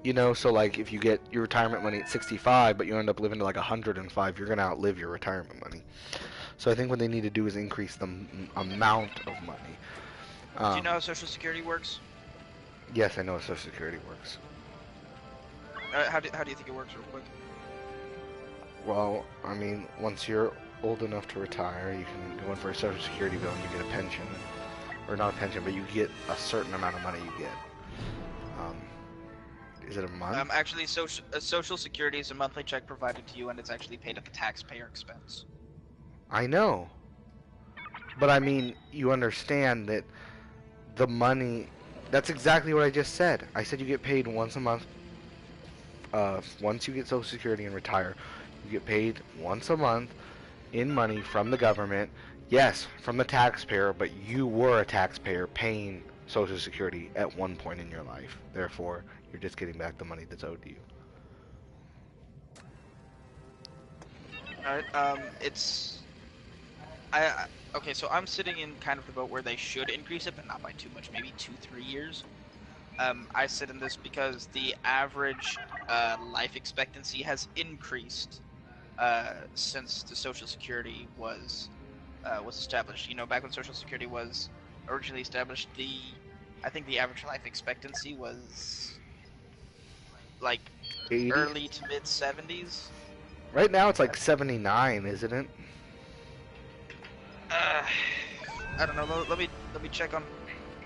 You know, so like if you get your retirement money at 65, but you end up living to like 105, you're gonna outlive your retirement money. So I think what they need to do is increase the amount of money. Do you know how Social Security works? Yes, I know how Social Security works. How do you think it works, real quick? Well, I mean, once you're old enough to retire, you can go in for a Social Security bill and you get a pension. Or not a pension, but you get a certain amount of money you get. Is it a month? Actually, Social Security is a monthly check provided to you, and it's actually paid at the taxpayer expense. I know. But I mean, you understand that the money... That's exactly what I just said. I said you get paid once a month. Once you get Social Security and retire, You get paid once a month in money from the government. Yes, from the taxpayer, but you were a taxpayer paying Social Security at one point in your life. Therefore, you're just getting back the money that's owed to you. Alright, okay, so I'm sitting in kind of the boat where they should increase it, but not by too much, maybe 2-3 years. I sit in this because the average life expectancy has increased since the Social Security was established. You know, back when Social Security was originally established, I think the average life expectancy was like 80? early to mid 70s. Right now it's like 79, isn't it? I don't know. Let me check on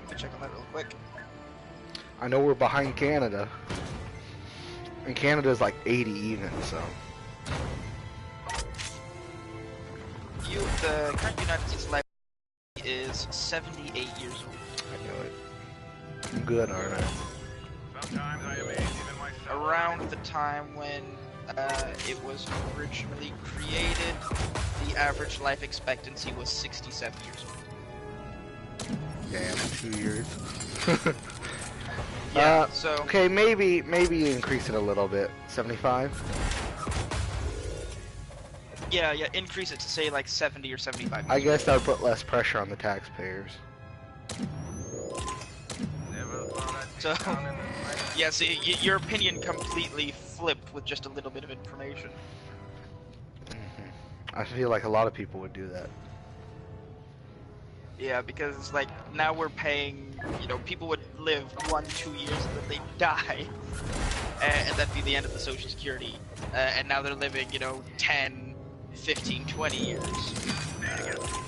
that real quick. I know we're behind Canada. And Canada's like 80 even, so. The current United States life is 78 years old. I know it. I'm good, aren't I? Sometimes I amaze even myself. Around the time when it was originally created, the average life expectancy was 67 years old. Damn, 2 years. Yeah, so... Okay, maybe increase it a little bit. 75? Yeah, increase it to say like 70 or 75 years I guess that would put less pressure on the taxpayers. So, yeah, see, your opinion completely flipped with just a little bit of information. I feel like a lot of people would do that. Yeah, because like now we're paying, you know, people would live 1-2 years and then they die, and that'd be the end of the Social Security. And now they're living, you know, 10, 15, 20 years,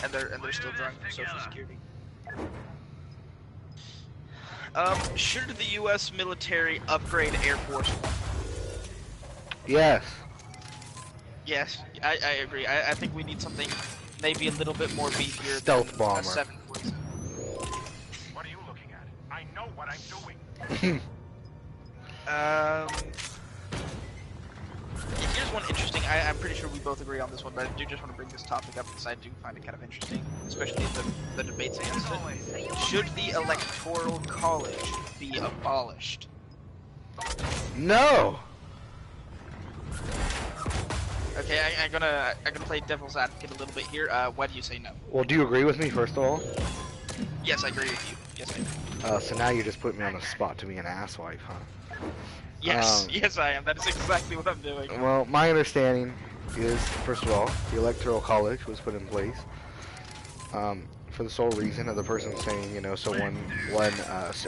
and they're still drawing from Social Security. Should the U.S. military upgrade Air Force One? Yes. Yes, I agree. I think we need something maybe a little bit more beefier. Stealth than bomber. A 747. What are you looking at? I know what I'm doing. Here's one interesting. I'm pretty sure we both agree on this one, but I do just want to bring this topic up because I do find it kind of interesting, especially the debates against it. Should the Electoral College be abolished? No! Okay, I'm gonna play devil's advocate a little bit here. Why do you say no? Well, do you agree with me, first of all? Yes, I agree with you. Yes, I do. So now you just put me on the spot to be an asswipe, huh? Yes, yes, I am. That is exactly what I'm doing. Well, my understanding is, first of all, the Electoral College was put in place for the sole reason of the person saying, you know, so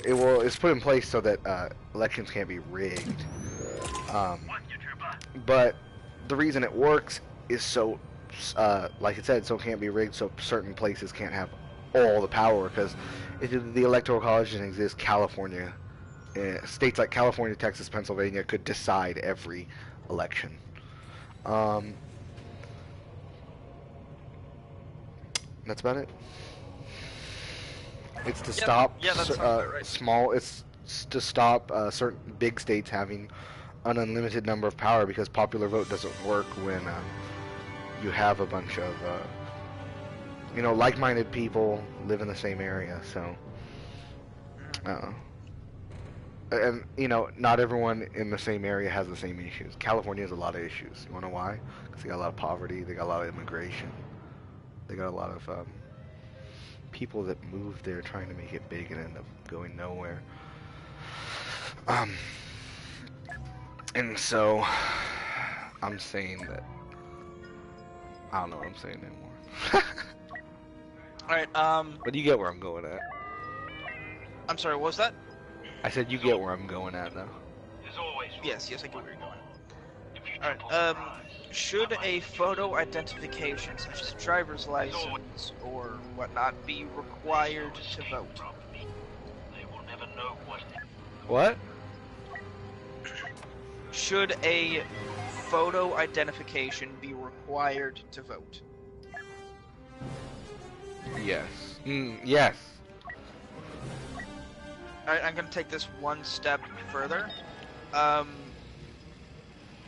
it's put in place so that elections can't be rigged. But the reason it works is so, like it said, so it can't be rigged, so certain places can't have all the power, because if the Electoral College didn't exist, California, states like California, Texas, Pennsylvania could decide every election. That's about it. It's to stop it's to stop certain big states having an unlimited number of power, because popular vote doesn't work when you have a bunch of you know, like-minded people live in the same area. So and you know, not everyone in the same area has the same issues. California has a lot of issues. You wanna know why? Because they got a lot of poverty, they got a lot of immigration, they got a lot of people that move there trying to make it big and end up going nowhere. And so I'm saying that I don't know what I'm saying anymore. Alright, But you get where I'm going at. I'm sorry, what was that? I said you get where I'm going at though. Yes, I get where you're going. Alright, should a photo identification, such as a driver's license or whatnot, be required to vote? What? Should a photo identification be required to vote? Yes. Yes. Alright, I'm gonna take this one step further.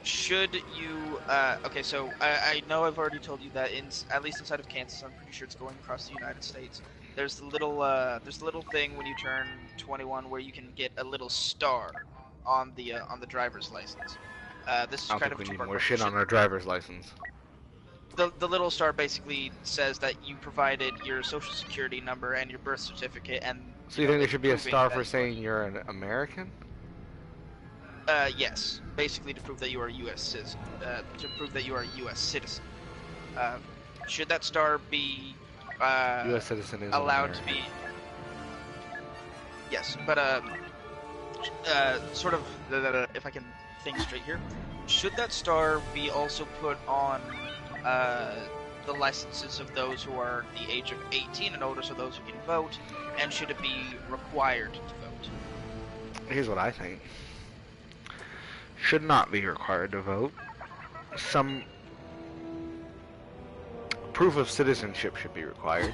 should you, okay, so I know I've already told you that at least inside of Kansas, I'm pretty sure it's going across the United States. There's the little thing when you turn 21 where you can get a little star on the driver's license. This is I don't kind think of we need to more shit on our driver's license. the little star basically says that you provided your social security number and your birth certificate, and So you think there it's should be a proving star that for you saying you're an American? yes, basically to prove that you are a U.S. citizen. To prove that you are a U.S. citizen. Should that star be U.S. citizen is allowed an to American. be? Yes, but sort of. If I can think straight here, should that star be also put on the licenses of those who are the age of 18 and older, so those who can vote, and should it be required to vote? Here's what I think. Should not be required to vote. Some proof of citizenship should be required.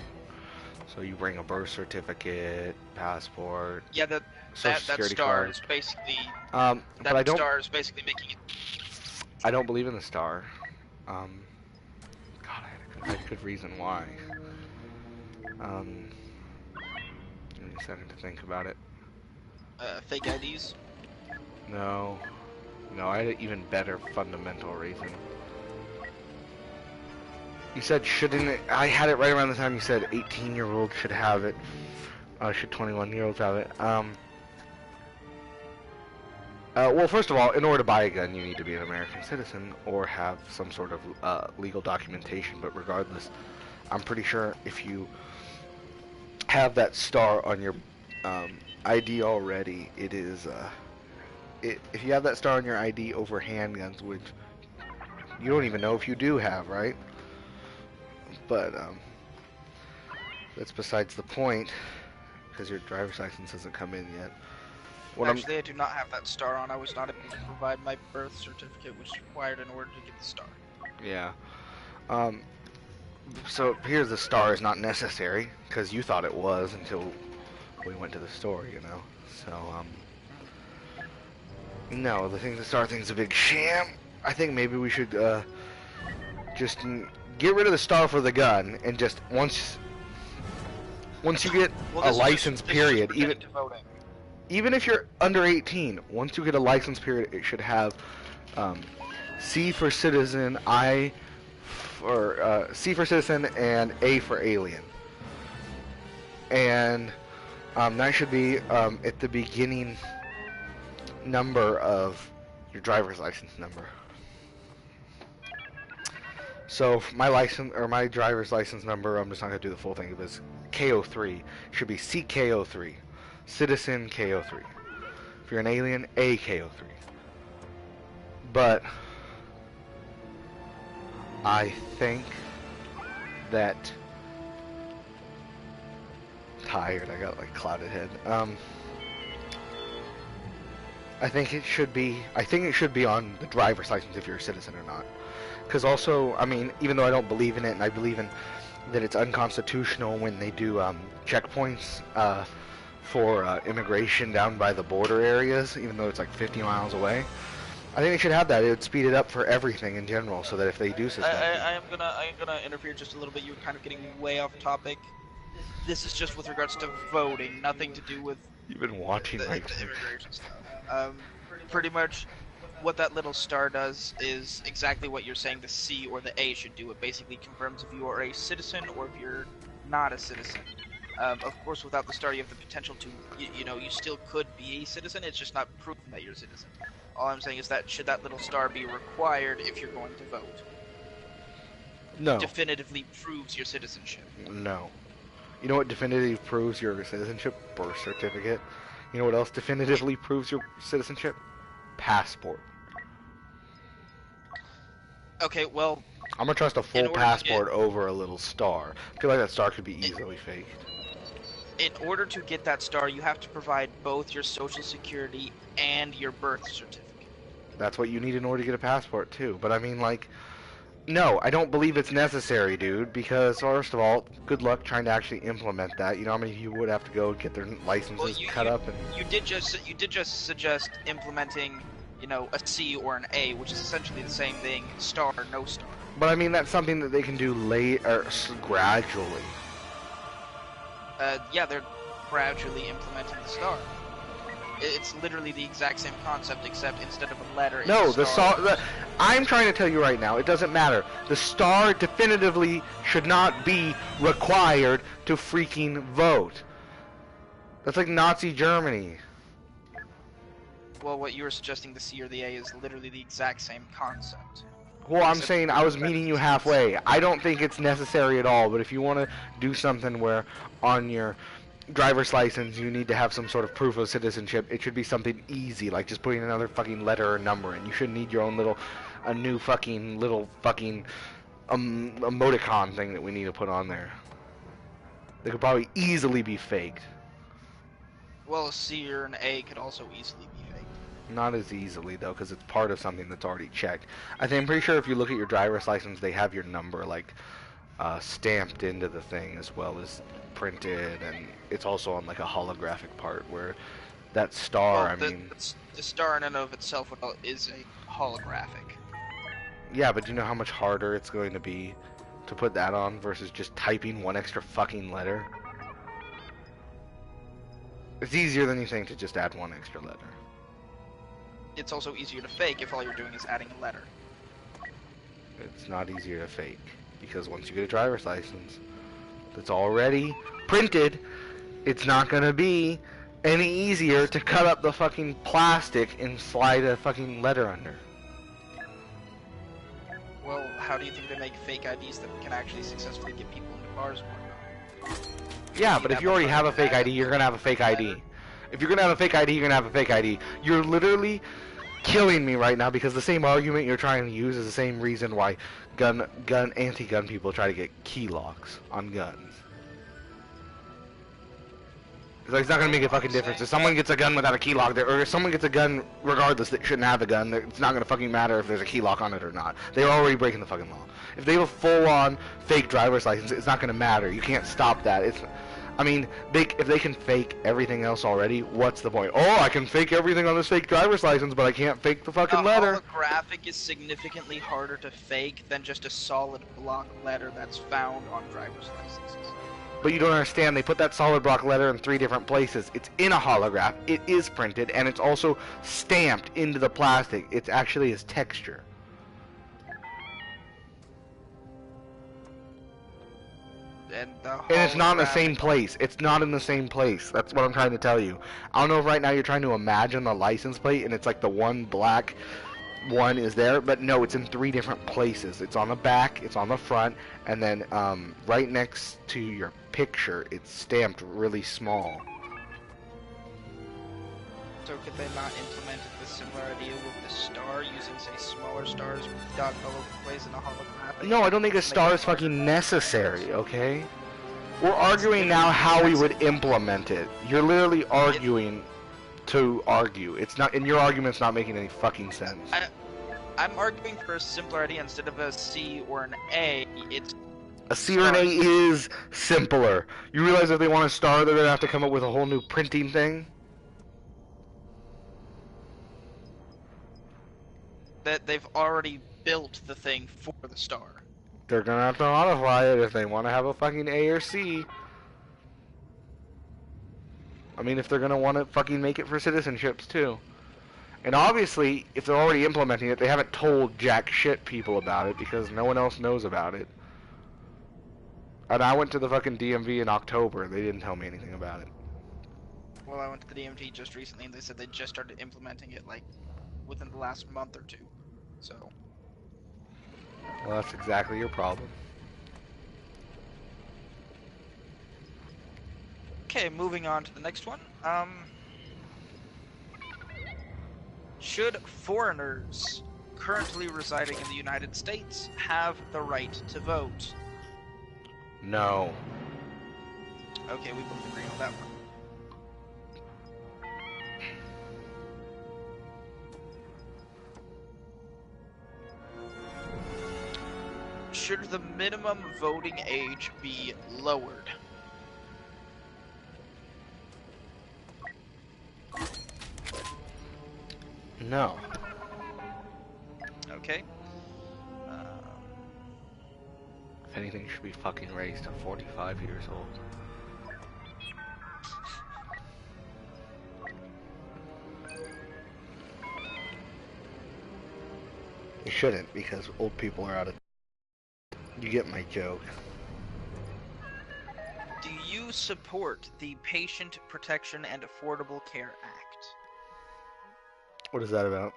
So you bring a birth certificate, passport, Yeah, that social security star card. is basically But I don't. star is basically making it. I don't believe in the star. God, I had a good reason why. Give me a second to think about it. Fake IDs. No, I had an even better fundamental reason. You said shouldn't it? I had it right around the time you said 18-year-olds should have it. Should 21-year-olds have it? Well, first of all, in order to buy a gun, you need to be an American citizen or have some sort of legal documentation. But regardless, I'm pretty sure if you have that star on your ID already, it is. If you have that star on your ID over handguns, which you don't even know if you do have, right? But that's besides the point, because your driver's license hasn't come in yet. Actually, I do not have that star on. I was not able to provide my birth certificate, which is required in order to get the star. Yeah. So here's the star is not necessary, because you thought it was until we went to the store, you know. So, no, the star thing's a big sham. I think maybe we should just get rid of the star for the gun, and just once you get a license period, even if you're under 18, once you get a license period, it should have C for citizen, C for citizen, and A for alien. And that should be at the beginning number of your driver's license number. So my my driver's license number, I'm just not gonna do the full thing. It was KO3. Should be CKO3, citizen KO3. If you're an alien, AKO3. But I think that tired. I got like clouded head. I think it should be on the driver's license if you're a citizen or not. Because also, I mean, even though I don't believe in it, and I believe in that it's unconstitutional when they do checkpoints for immigration down by the border areas, even though it's like 50 miles away. I think they should have that. It would speed it up for everything in general, so that if they do suspend I am gonna interfere just a little bit. You're kind of getting way off topic. This is just with regards to voting, nothing to do with You've been watching the like immigration stuff. Pretty much, what that little star does is exactly what you're saying the C or the A should do. It basically confirms if you are a citizen or if you're not a citizen. Of course, without the star, you have the potential to, you still could be a citizen. It's just not proven that you're a citizen. All I'm saying is that should that little star be required if you're going to vote? no, Definitively proves your citizenship. no. You know what definitively proves your citizenship? Birth certificate. You know what else definitively proves your citizenship? Passport. Okay, well, I'm gonna trust a In full order to passport over a little star. I feel like that star could be easily faked. in order to get that star, you have to provide both your social security and your birth certificate. That's what you need in order to get a passport too. But I mean, like, no, I don't believe it's necessary, dude. Because first of all, good luck trying to actually implement that. You know how many people would have to go get their licenses cut up and. You did just suggest implementing you know, a C or an A, which is essentially the same thing, star, no star. But I mean, that's something that they can do gradually. Yeah, they're gradually implementing the star. It's literally the exact same concept, except instead of a letter, it's No, a the star. star. I'm trying to tell you right now, it doesn't matter. The star definitively should not be required to freaking vote. That's like Nazi Germany. Well, what you were suggesting, the C or the A, is literally the exact same concept. Well, I'm Except saying I was meeting you halfway. I don't think it's necessary at all, but if you want to do something where on your driver's license you need to have some sort of proof of citizenship, it should be something easy, like just putting another fucking letter or number in. You shouldn't need your own new fucking little fucking emoticon thing that we need to put on there. They could probably easily be faked. Well, a C or an A could also easily be faked. Not as easily though, because it's part of something that's already checked. I'm pretty sure if you look at your driver's license, they have your number like stamped into the thing as well as printed, and it's also on like a holographic part where that star. Well, the star in and of itself is a holographic. Yeah, but do you know how much harder it's going to be to put that on versus just typing one extra fucking letter? It's easier than you think to just add one extra letter. It's also easier to fake if all you're doing is adding a letter. It's not easier to fake, because once you get a driver's license that's already printed, it's not going to be any easier to cut up the fucking plastic and slide a fucking letter under. Well, how do you think they make fake IDs that can actually successfully get people into bars and whatnot? Yeah, but if you already have a fake ID, you're going to have a fake ID. If you're going to have a fake ID, you're going to have a fake ID. You're literally killing me right now, because the same argument you're trying to use is the same reason why anti-gun people try to get key locks on guns. It's not going to make a fucking difference. If someone gets a gun without a key lock, or if someone gets a gun regardless that shouldn't have a gun, it's not going to fucking matter if there's a key lock on it or not. They're already breaking the fucking law. If they have a full-on fake driver's license, it's not going to matter. You can't stop that. If they can fake everything else already, what's the point? Oh, I can fake everything on this fake driver's license, but I can't fake the fucking letter. A holographic is significantly harder to fake than just a solid block letter that's found on driver's licenses. But you don't understand, they put that solid block letter in 3 different places. It's in a holograph, it is printed, and it's also stamped into the plastic. It's actually its texture. And it's not in the same place. It's not in the same place. That's what I'm trying to tell you. I don't know if right now you're trying to imagine the license plate and it's like the one black one is there, but no, it's in 3 different places. It's on the back, it's on the front, and then right next to your picture, it's stamped really small. So could they not implement the similar idea with the star, using, say, smaller stars dotted all over the place in a holographic? No, I don't think a star is fucking necessary, okay? We're arguing now how we would implement it. You're literally arguing to argue. It's not, and your argument's not making any fucking sense. I'm arguing for a simpler idea. Instead of a C or an A, it's a C or an A is simpler. You realize if they want a star, they're gonna have to come up with a whole new printing thing? That they've already built the thing for the star. They're gonna have to modify it if they want to have a fucking A or C. I mean, if they're gonna want to fucking make it for citizenships too. And obviously, if they're already implementing it, they haven't told jack shit people about it because no one else knows about it. And I went to the fucking DMV in October. They didn't tell me anything about it. Well, I went to the DMV just recently, and they said they just started implementing it, like, within the last month or 2. So. Well, that's exactly your problem. Okay, moving on to the next one. Should foreigners currently residing in the United States have the right to vote? No. Okay, we both agree on that one. Should the minimum voting age be lowered? No. Okay. If anything, should be fucking raised to 45 years old. You shouldn't, because old people are out of... You get my joke. Do you support the Patient Protection and Affordable Care Act? What is that about?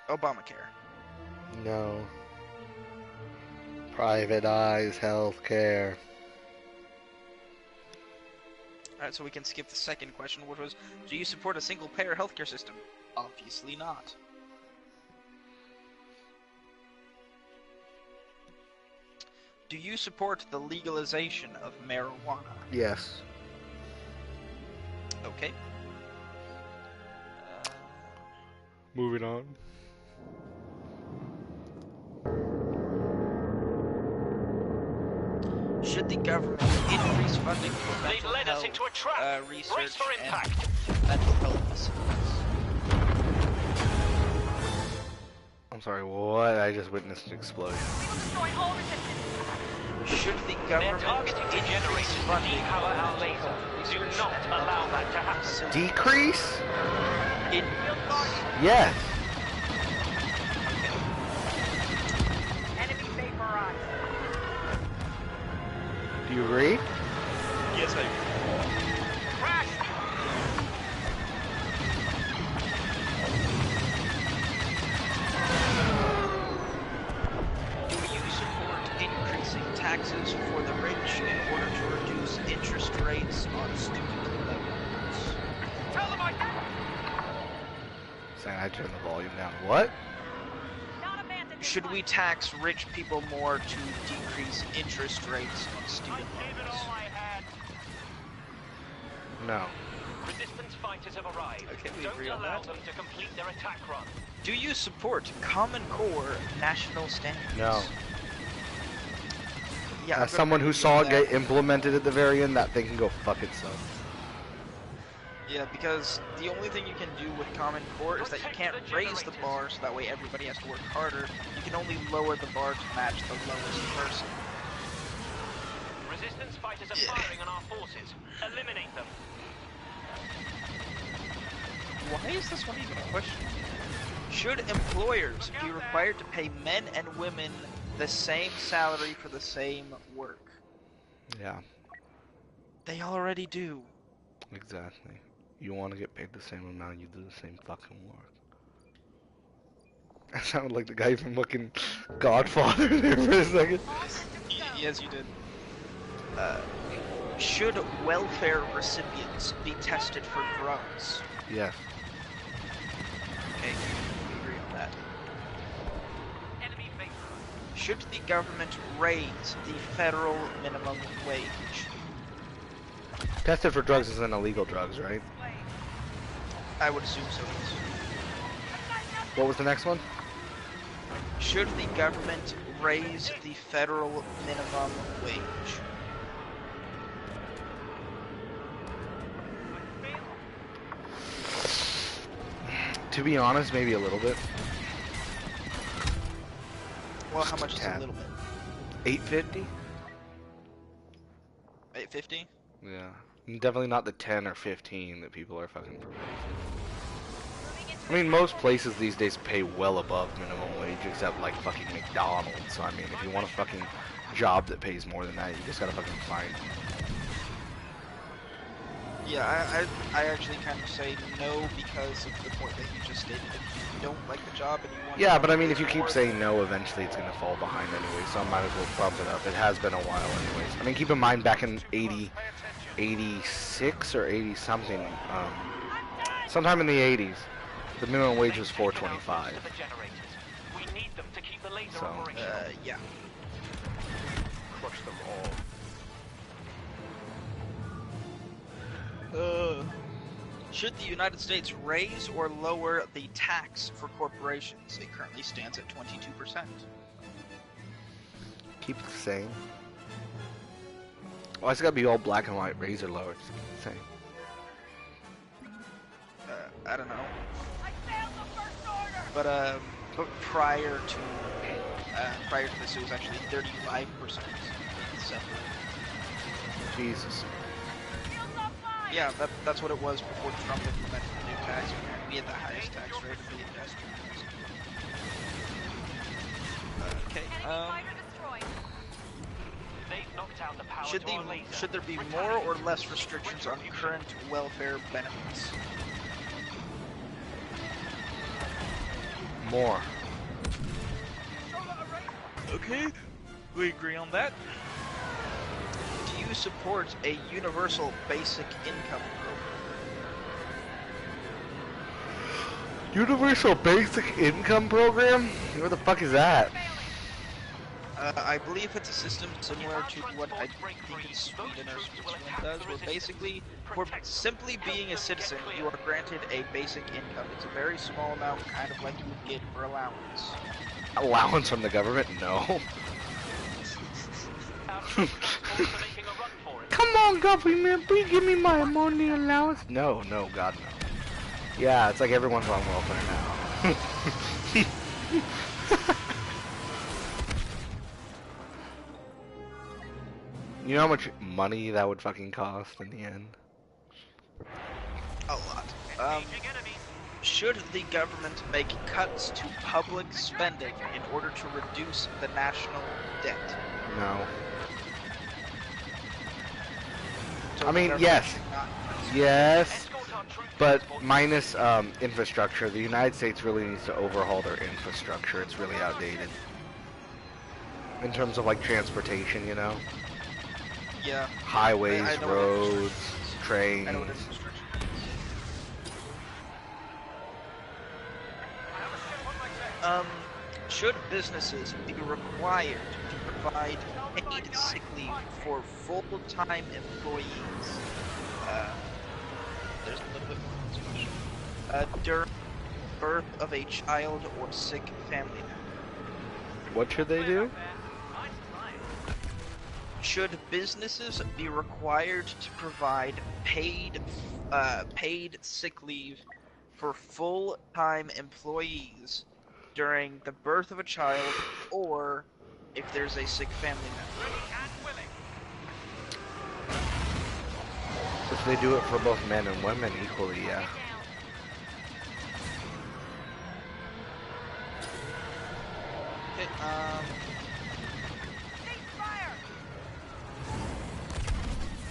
Obamacare. No. Privatize healthcare. Alright, so we can skip the second question, which was, do you support a single-payer healthcare system? Obviously not. Do you support the legalization of marijuana? Yes. Okay. Moving on. Should the government increase funding for They've mental led us health into a trap. research Brace for and impact. mental health facilities? I'm sorry, what? I just witnessed an explosion. Should the They're government targeting increase degenerates to funding depower for our mental laser. health Do research not and allow mental that to health happen. facilities? Decrease? In Yes. Enemy vaporized. Do you agree? yes, I Crash! Do you support increasing taxes for the rich in order to reduce interest rates on student loans? Tell them I... Saying I turned the volume down. What? Not abandoned. Should we tax rich people more to decrease interest rates on I student gave it loans? all I had. No. Resistance fighters have arrived. Okay, we Don't agree on allow that. them to complete their attack run. Do you support Common Core national standards? No. Yeah, I'm As gonna someone who agree saw with it that. get implemented at the very end, that thing can go fuck itself. Yeah, because the only thing you can do with Common Core is that you can't raise the bar, so that way everybody has to work harder. You can only lower the bar to match the lowest person. Resistance fighters are Yeah. firing on our forces. Eliminate them. Why is this one even a question? Should employers be required to pay men and women the same salary for the same work? Yeah, They already do. exactly. You want to get paid the same amount, you do the same fucking work. I sounded like the guy from fucking Godfather there for a second. Yes, you did. Should welfare recipients be tested for drugs? Yes. Okay, we agree on that. Enemy vaporized. Should the government raise the federal minimum wage? Tested for drugs isn't illegal drugs, right? I would assume so. Yes. What was the next one? Should the government raise the federal minimum wage? To be honest, maybe a little bit. Well, how much is a Tad. little bit? 850? 850? Yeah. Definitely not the 10 or 15 that people are fucking proposing. I mean, most places these days pay well above minimum wage, except like fucking McDonald's. So I mean, if you want a fucking job that pays more than that, you just gotta fucking find it. Yeah, I actually kind of say no because of the point that you just stated. If you don't like the job and you want Yeah, to but I mean, if you more, keep saying no, eventually it's gonna fall behind anyway, so I might as well bump it up. It has been a while anyways. I mean, keep in mind, back in 86 or 80 something, sometime in the 80s, the minimum wage was $4.25. The generators. We need them to keep the laser So, operational. yeah. Crush them all. Should the United States raise or lower the tax for corporations? It currently stands at 22%. Keep it the same. Well, it's gotta be all black and white, raise or lower. Just keep it the same. I don't know. I failed the first order. But, but prior to this, it was actually 35%. Separate. Jesus. Yeah, that's what it was before Trump implemented the new tax. We had the highest tax rate of the industrials. Okay. Should there be more or less restrictions on current welfare benefits? More. Okay, we agree on that. Do you support a universal basic income program? Universal basic income program? What the fuck is that? I believe it's a system similar to what I think in Sweden or Switzerland does, where basically, for simply being a citizen, you are granted a basic income. It's a very small amount, kind of like you would get for allowance. Allowance from the government? No. Come on, government, please give me my money allowance. No, no, God, no. Yeah, it's like everyone's on welfare now. You know how much money that would fucking cost in the end? A lot. Should the government make cuts to public spending in order to reduce the national debt? No. So I mean, yes. Yes, but minus infrastructure. The United States really needs to overhaul their infrastructure. It's really outdated. In terms of, like, transportation, you know? Yeah. Highways, I know roads, trains. I know what infrastructure is. Should businesses be required to provide paid sick leave for full-time employees? There's a little bit more to this question. During birth of a child or sick family member. What should they do? Should businesses be required to provide paid sick leave for full-time employees during the birth of a child or if there's a sick family member? If they do it for both men and women equally, yeah. Okay,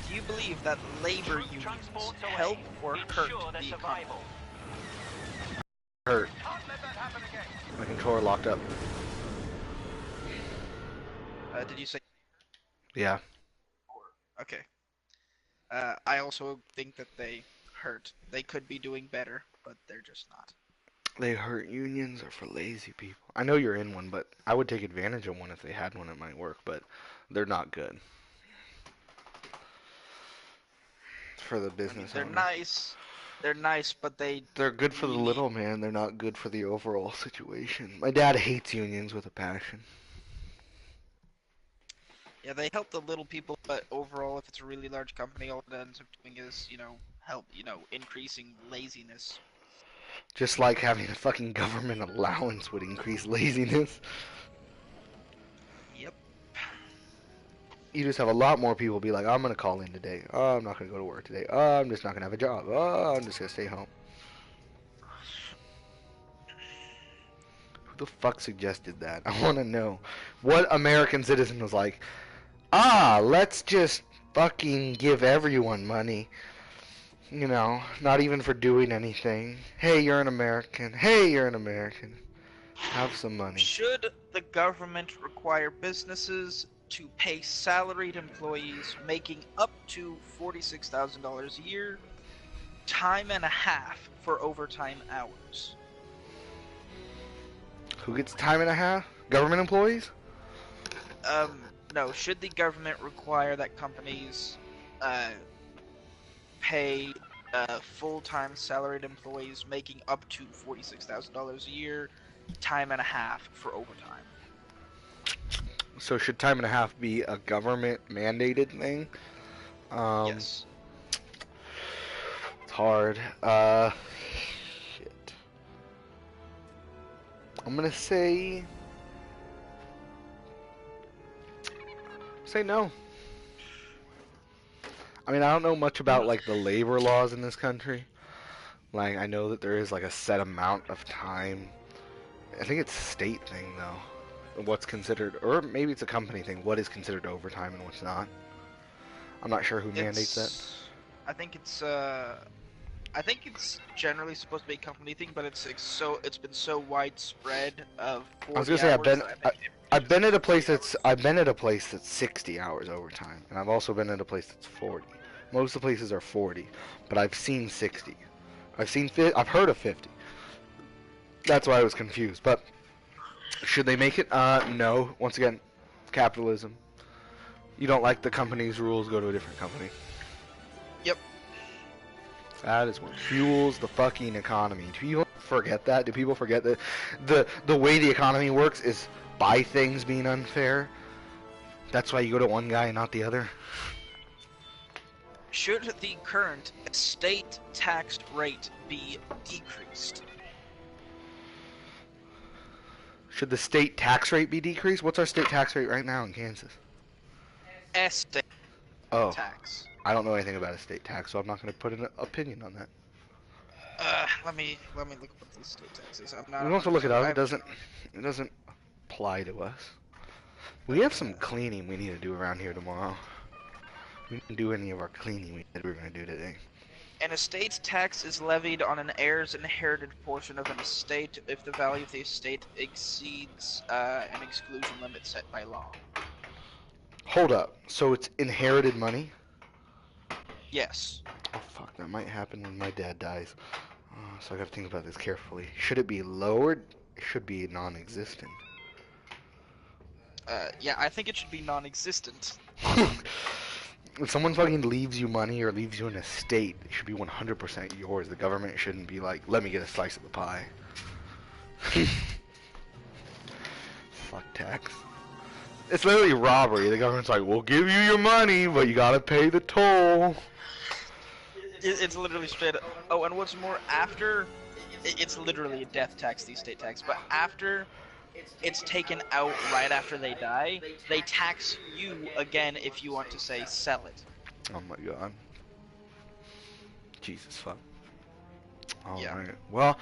do you believe that labor unions help or hurt the economy? Hurt. My controller locked up. Did you say? Yeah. Okay. I also think that they hurt. They could be doing better, but they're just not. They hurt. Unions are for lazy people. I know you're in one, but I would take advantage of one if they had one at my work, but they're not good. For the business they're owners. nice. They're nice, but they're good for the little man. They're not good for the overall situation. My dad hates unions with a passion. Yeah, they help the little people, but overall, if it's a really large company, all it ends up doing is, help, increasing laziness. Just like having a fucking government allowance would increase laziness. Yep. You just have a lot more people be like, I'm gonna call in today. Oh, I'm not gonna go to work today. Oh, I'm just not gonna have a job. Oh, I'm just gonna stay home. Who the fuck suggested that? I wanna know. What American citizen was like, let's just fucking give everyone money. You know, not even for doing anything. Hey, you're an American. Hey, you're an American. Have some money. Should the government require businesses to pay salaried employees making up to $46,000 a year, time and a half for overtime hours? Who gets time and a half? Government employees? No. Should the government require that companies pay full-time salaried employees making up to $46,000 a year, time and a half for overtime? So should time and a half be a government mandated thing? Yes. It's hard. Shit. I'm I'm gonna say no. I mean, I don't know much about like the labor laws in this country. Like, I know that there is like a set amount of time. I think it's a state thing though. What's considered, or maybe it's a company thing. What is considered overtime and what's not? I'm not sure who mandates that. I think it's generally supposed to be a company thing, but it's been so widespread of 40 I was gonna say hours I've been at a place that's 60 hours overtime, and I've also been at a place that's 40. Most of the places are 40, but I've seen 60. I've heard of 50. That's why I was confused. But should they make it? No. Once again, capitalism. You don't like the company's rules, go to a different company. Yep. That is what fuels the fucking economy. Do people forget that? Do people forget that the way the economy works is by things being unfair? That's why you go to one guy and not the other. Should the current state tax rate be decreased? Should the state tax rate be decreased? What's our state tax rate right now in Kansas? Estate tax. I don't know anything about a state tax, so I'm not going to put an opinion on that. Let me look up these state taxes. I'm not. We don't have to look it up. It doesn't apply to us. We have some cleaning we need to do around here tomorrow. We didn't do any of our cleaning we said we were going to do today. An estate tax is levied on an heir's inherited portion of an estate if the value of the estate exceeds an exclusion limit set by law. Hold up. So it's inherited money? Yes. Oh fuck, that might happen when my dad dies. So I gotta think about this carefully. Should it be lowered? It should be non-existent. Yeah, I think it should be non-existent. If someone fucking leaves you money or leaves you an estate, it should be 100% yours. The government shouldn't be like, let me get a slice of the pie. Fuck tax. It's literally robbery. The government's like, we'll give you your money, but you gotta pay the toll. It's literally straight up. Oh, and what's more, after... It's literally a death tax, the estate tax, but after it's taken out right after they die, they tax you again if you want to, say, sell it. Oh my god. Jesus fuck. Alright. Yeah. Well,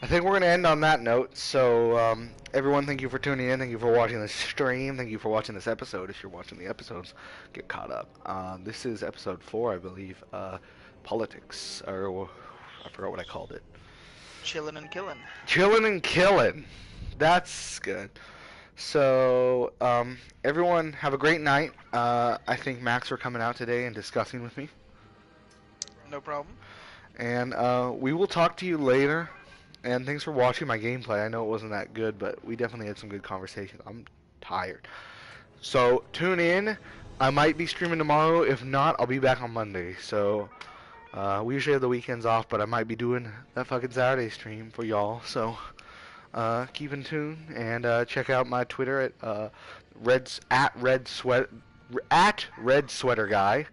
I think we're going to end on that note. So, everyone, thank you for tuning in. Thank you for watching this stream. Thank you for watching this episode. If you're watching the episodes, get caught up. This is episode 4, I believe. Politics, or I forgot what I called it. Chillin' and Killin'. Chillin' and Killin'. That's good. So, everyone, have a great night. I think Max are coming out today and discussing with me. No problem. And we will talk to you later. And thanks for watching my gameplay. I know it wasn't that good, but we definitely had some good conversations. I'm tired. So, tune in. I might be streaming tomorrow. If not, I'll be back on Monday. So, we usually have the weekends off, but I might be doing that fucking Saturday stream for y'all. So, keep in tune and check out my Twitter at Red Sweater Guy,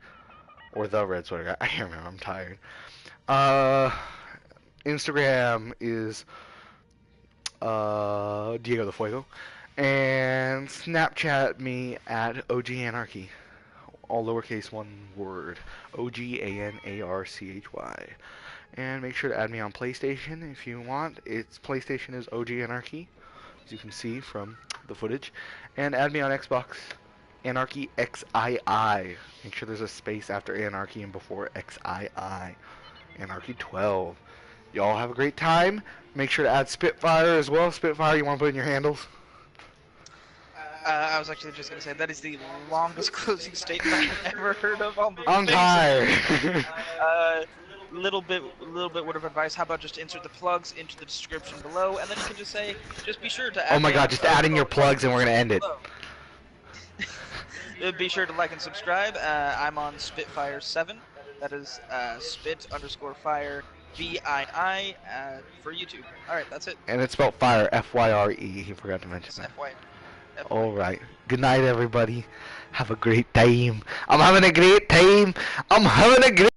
or the Red Sweater Guy. I can't remember. I'm tired. Instagram is Diego the Fuego, and Snapchat me at OGAnarchy, all lowercase, one word, OGANARCHY. And make sure to add me on PlayStation if you want. Its PlayStation is OGAnarchy, as you can see from the footage. And add me on Xbox, Anarchy XII. Make sure there's a space after Anarchy and before XII. Anarchy 12. Y'all have a great time. Make sure to add Spitfire as well. Spitfire, you want to put in your handles? I was actually just going to say, that is the longest closing statement I've ever heard of on the I'm tired. Little bit word of advice. How about just insert the plugs into the description below, and then you can just say, just be sure to add... Oh my god, just add in your plugs and we're going to end it. Be sure to like and subscribe. I'm on Spitfire7. That is spit_fire VII for YouTube. Alright, that's it. And it's spelled fire, F-Y-R-E. He forgot to mention that. F-Y. Alright. Good night, everybody. Have a great time. I'm having a great time. I'm having a great